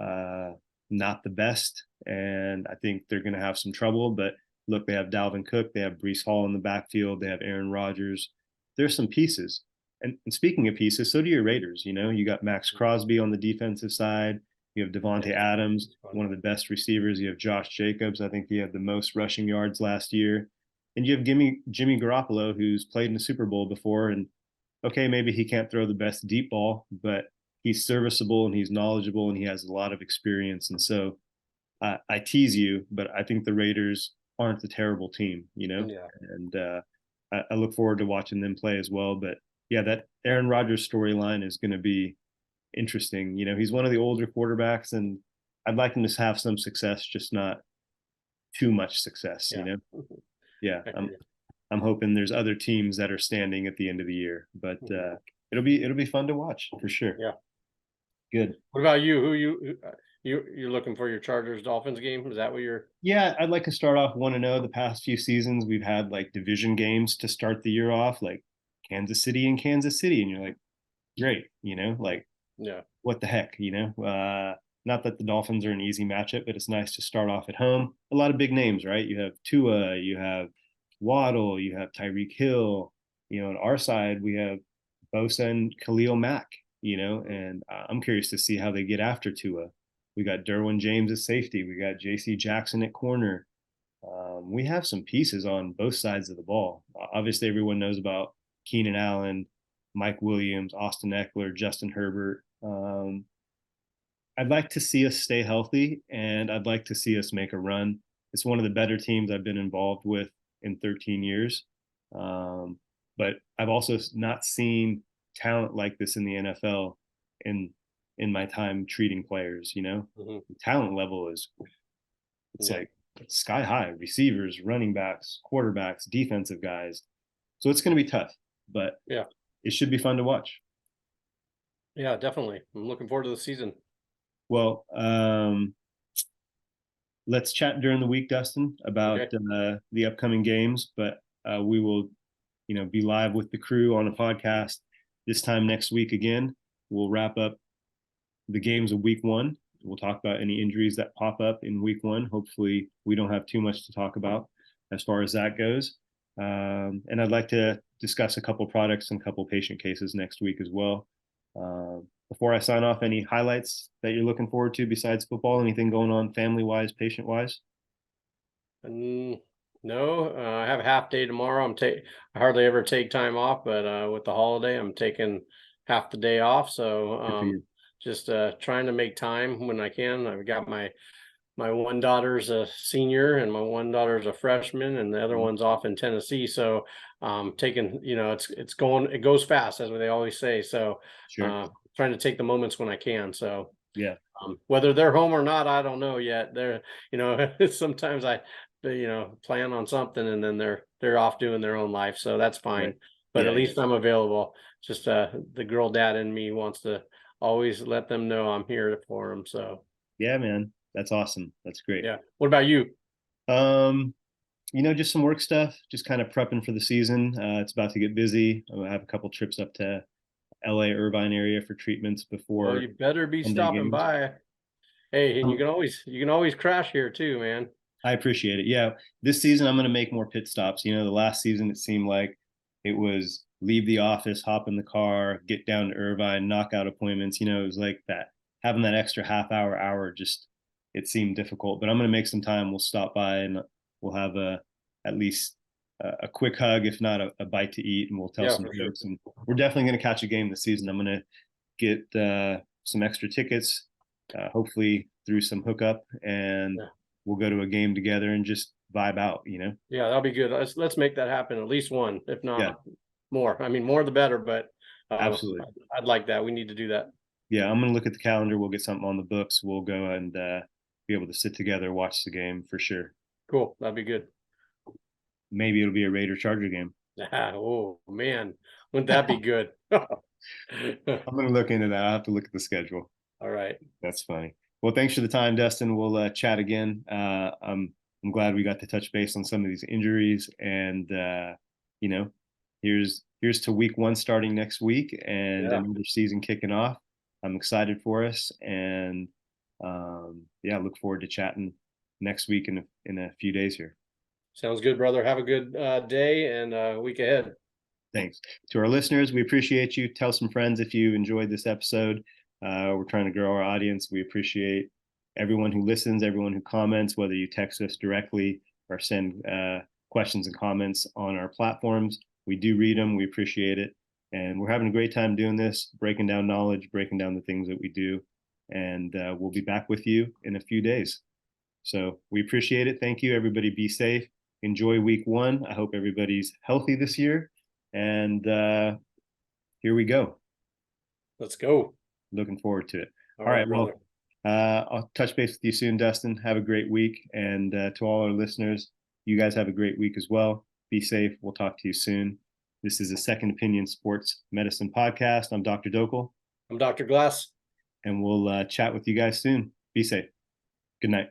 uh, not the best, and I think they're going to have some trouble. But look, they have Dalvin Cook, they have Brees Hall in the backfield, they have Aaron Rodgers. There's some pieces. And speaking of pieces, so do your Raiders. You got Max Crosby on the defensive side. You have Yeah. Devontae Adams, It's fun. one of the best receivers. You have Josh Jacobs. I think he had the most rushing yards last year. And you have Jimmy Garoppolo, who's played in the Super Bowl before, and okay, maybe he can't throw the best deep ball, but he's serviceable and he's knowledgeable and he has a lot of experience. And so I tease you, but I think the Raiders aren't a terrible team. Yeah. And I look forward to watching them play as well. But yeah, that Aaron Rodgers storyline is going to be interesting. He's one of the older quarterbacks, and I'd like him to have some success, just not too much success. Yeah. Yeah, I hear I'm you. I'm hoping there's other teams that are standing at the end of the year, but Mhm. it'll be fun to watch for sure. Yeah. Good. What about you? You're looking for your Chargers Dolphins game? Is that what you're? Yeah, I'd like to start off 1-0. The past few seasons, we've had like division games to start the year off, like Kansas City and Kansas City, and you're like, great, like Yeah. what the heck. Not that the Dolphins are an easy matchup, but it's nice to start off at home. A lot of big names, right? You have Tua, you have Waddle, you have Tyreek Hill. On our side, we have Bosa and Khalil Mack. And I'm curious to see how they get after Tua. We got Derwin James at safety. We got J.C. Jackson at corner. We have some pieces on both sides of the ball. Obviously, everyone knows about Keenan Allen, Mike Williams, Austin Eckler, Justin Herbert. I'd like to see us stay healthy, and I'd like to see us make a run. It's one of the better teams I've been involved with in 13 years. Um, but I've also not seen talent like this in the NFL in in my time treating players. Hmm. The talent level it's Yeah. like sky high. Receivers, running backs, quarterbacks, defensive guys. So it's going to be tough, but Yeah. it should be fun to watch. Yeah. Definitely. I'm looking forward to the season. Well, let's chat during the week, Dustin, about Okay. the upcoming games. But we will, be live with the crew on a podcast this time next week again. We'll wrap up the games of week 1. We'll talk about any injuries that pop up in week 1. Hopefully, we don't have too much to talk about as far as that goes. And I'd like to discuss a couple products and a couple patient cases next week as well. Before I sign off, any highlights that you're looking forward to besides football? Anything going on family wise, patient wise? No, I have a half day tomorrow. I hardly ever take time off, but with the holiday, I'm taking half the day off. So Good for you. just trying to make time when I can. I've got my one daughter's a senior and my one daughter's a freshman, and the other Mhm. one's off in Tennessee. So taking, it goes fast, as they always say. So Sure. trying to take the moments when I can. So Yeah. whether they're home or not, I don't know yet. Sometimes plan on something and then they're off doing their own life. So that's Right. fine. But Yeah. at Yeah. least I'm available. Just the girl dad in me wants to always let them know I'm here for them. So Yeah, man. That's awesome. That's great. yeah. What about you? Um, Just some work stuff, just kind of prepping for the season. It's about to get busy. I have a couple trips up to LA Irvine area for treatments Well, before you better be Sunday stopping games. by. Hey, and Um, you can always crash here too, man. I appreciate it. Yeah, this season I'm going to make more pit stops. The last season it seemed like it was leave the office, hop in the car, get down to Irvine, knock out appointments. It was like that, having that extra half hour, just it seemed difficult. But I'm going to make some time. We'll stop by and we'll have at least a quick hug, if not a bite to eat, and we'll tell Yeah, some for sure. jokes. And we're definitely going to catch a game this season. I'm going to get some extra tickets, hopefully through some hookup, and Yeah. we'll go to a game together and just vibe out. Yeah, that'll be good. Let's make that happen. At least one, if Yeah, not more. I mean, more the better, but absolutely. I'd like that. We need to do that. Yeah, I'm gonna look at the calendar. We'll get something on the books. We'll go and be able to sit together, watch the game for sure. Cool. That'd be good. Maybe it'll be a Raider Charger game. Oh man, wouldn't that be good? All I'm gonna look into that. I'll have to look at the schedule. right. That's funny. Well, thanks for the time, Dustin. We'll chat again. I'm glad we got to touch base on some of these injuries, and you know, here's to week one starting next week, and Yeah. another season kicking off. I'm excited for us, and yeah, look forward to chatting next week in a few days here. Sounds good, brother. Have a good day and week ahead. Thanks to our listeners. We appreciate you. Tell some friends if you enjoyed this episode. We're trying to grow our audience. We appreciate everyone who listens, everyone who comments, whether you text us directly or send questions and comments on our platforms. We do read them. We appreciate it. And we're having a great time doing this, breaking down knowledge, breaking down the things that we do. And we'll be back with you in a few days. So we appreciate it. Thank you. Everybody be safe. Enjoy week one. I hope everybody's healthy this year. And here we go. Let's go. Looking forward to it. All All right, right. brother. Well, I'll touch base with you soon, Dustin. Have a great week. And to all our listeners, you guys have a great week as well. Be safe. We'll talk to you soon. This is a Second Opinion Sports Medicine podcast. I'm Dr. Dhokal. I'm Dr. Glass. And we'll chat with you guys soon. Be safe. Good night.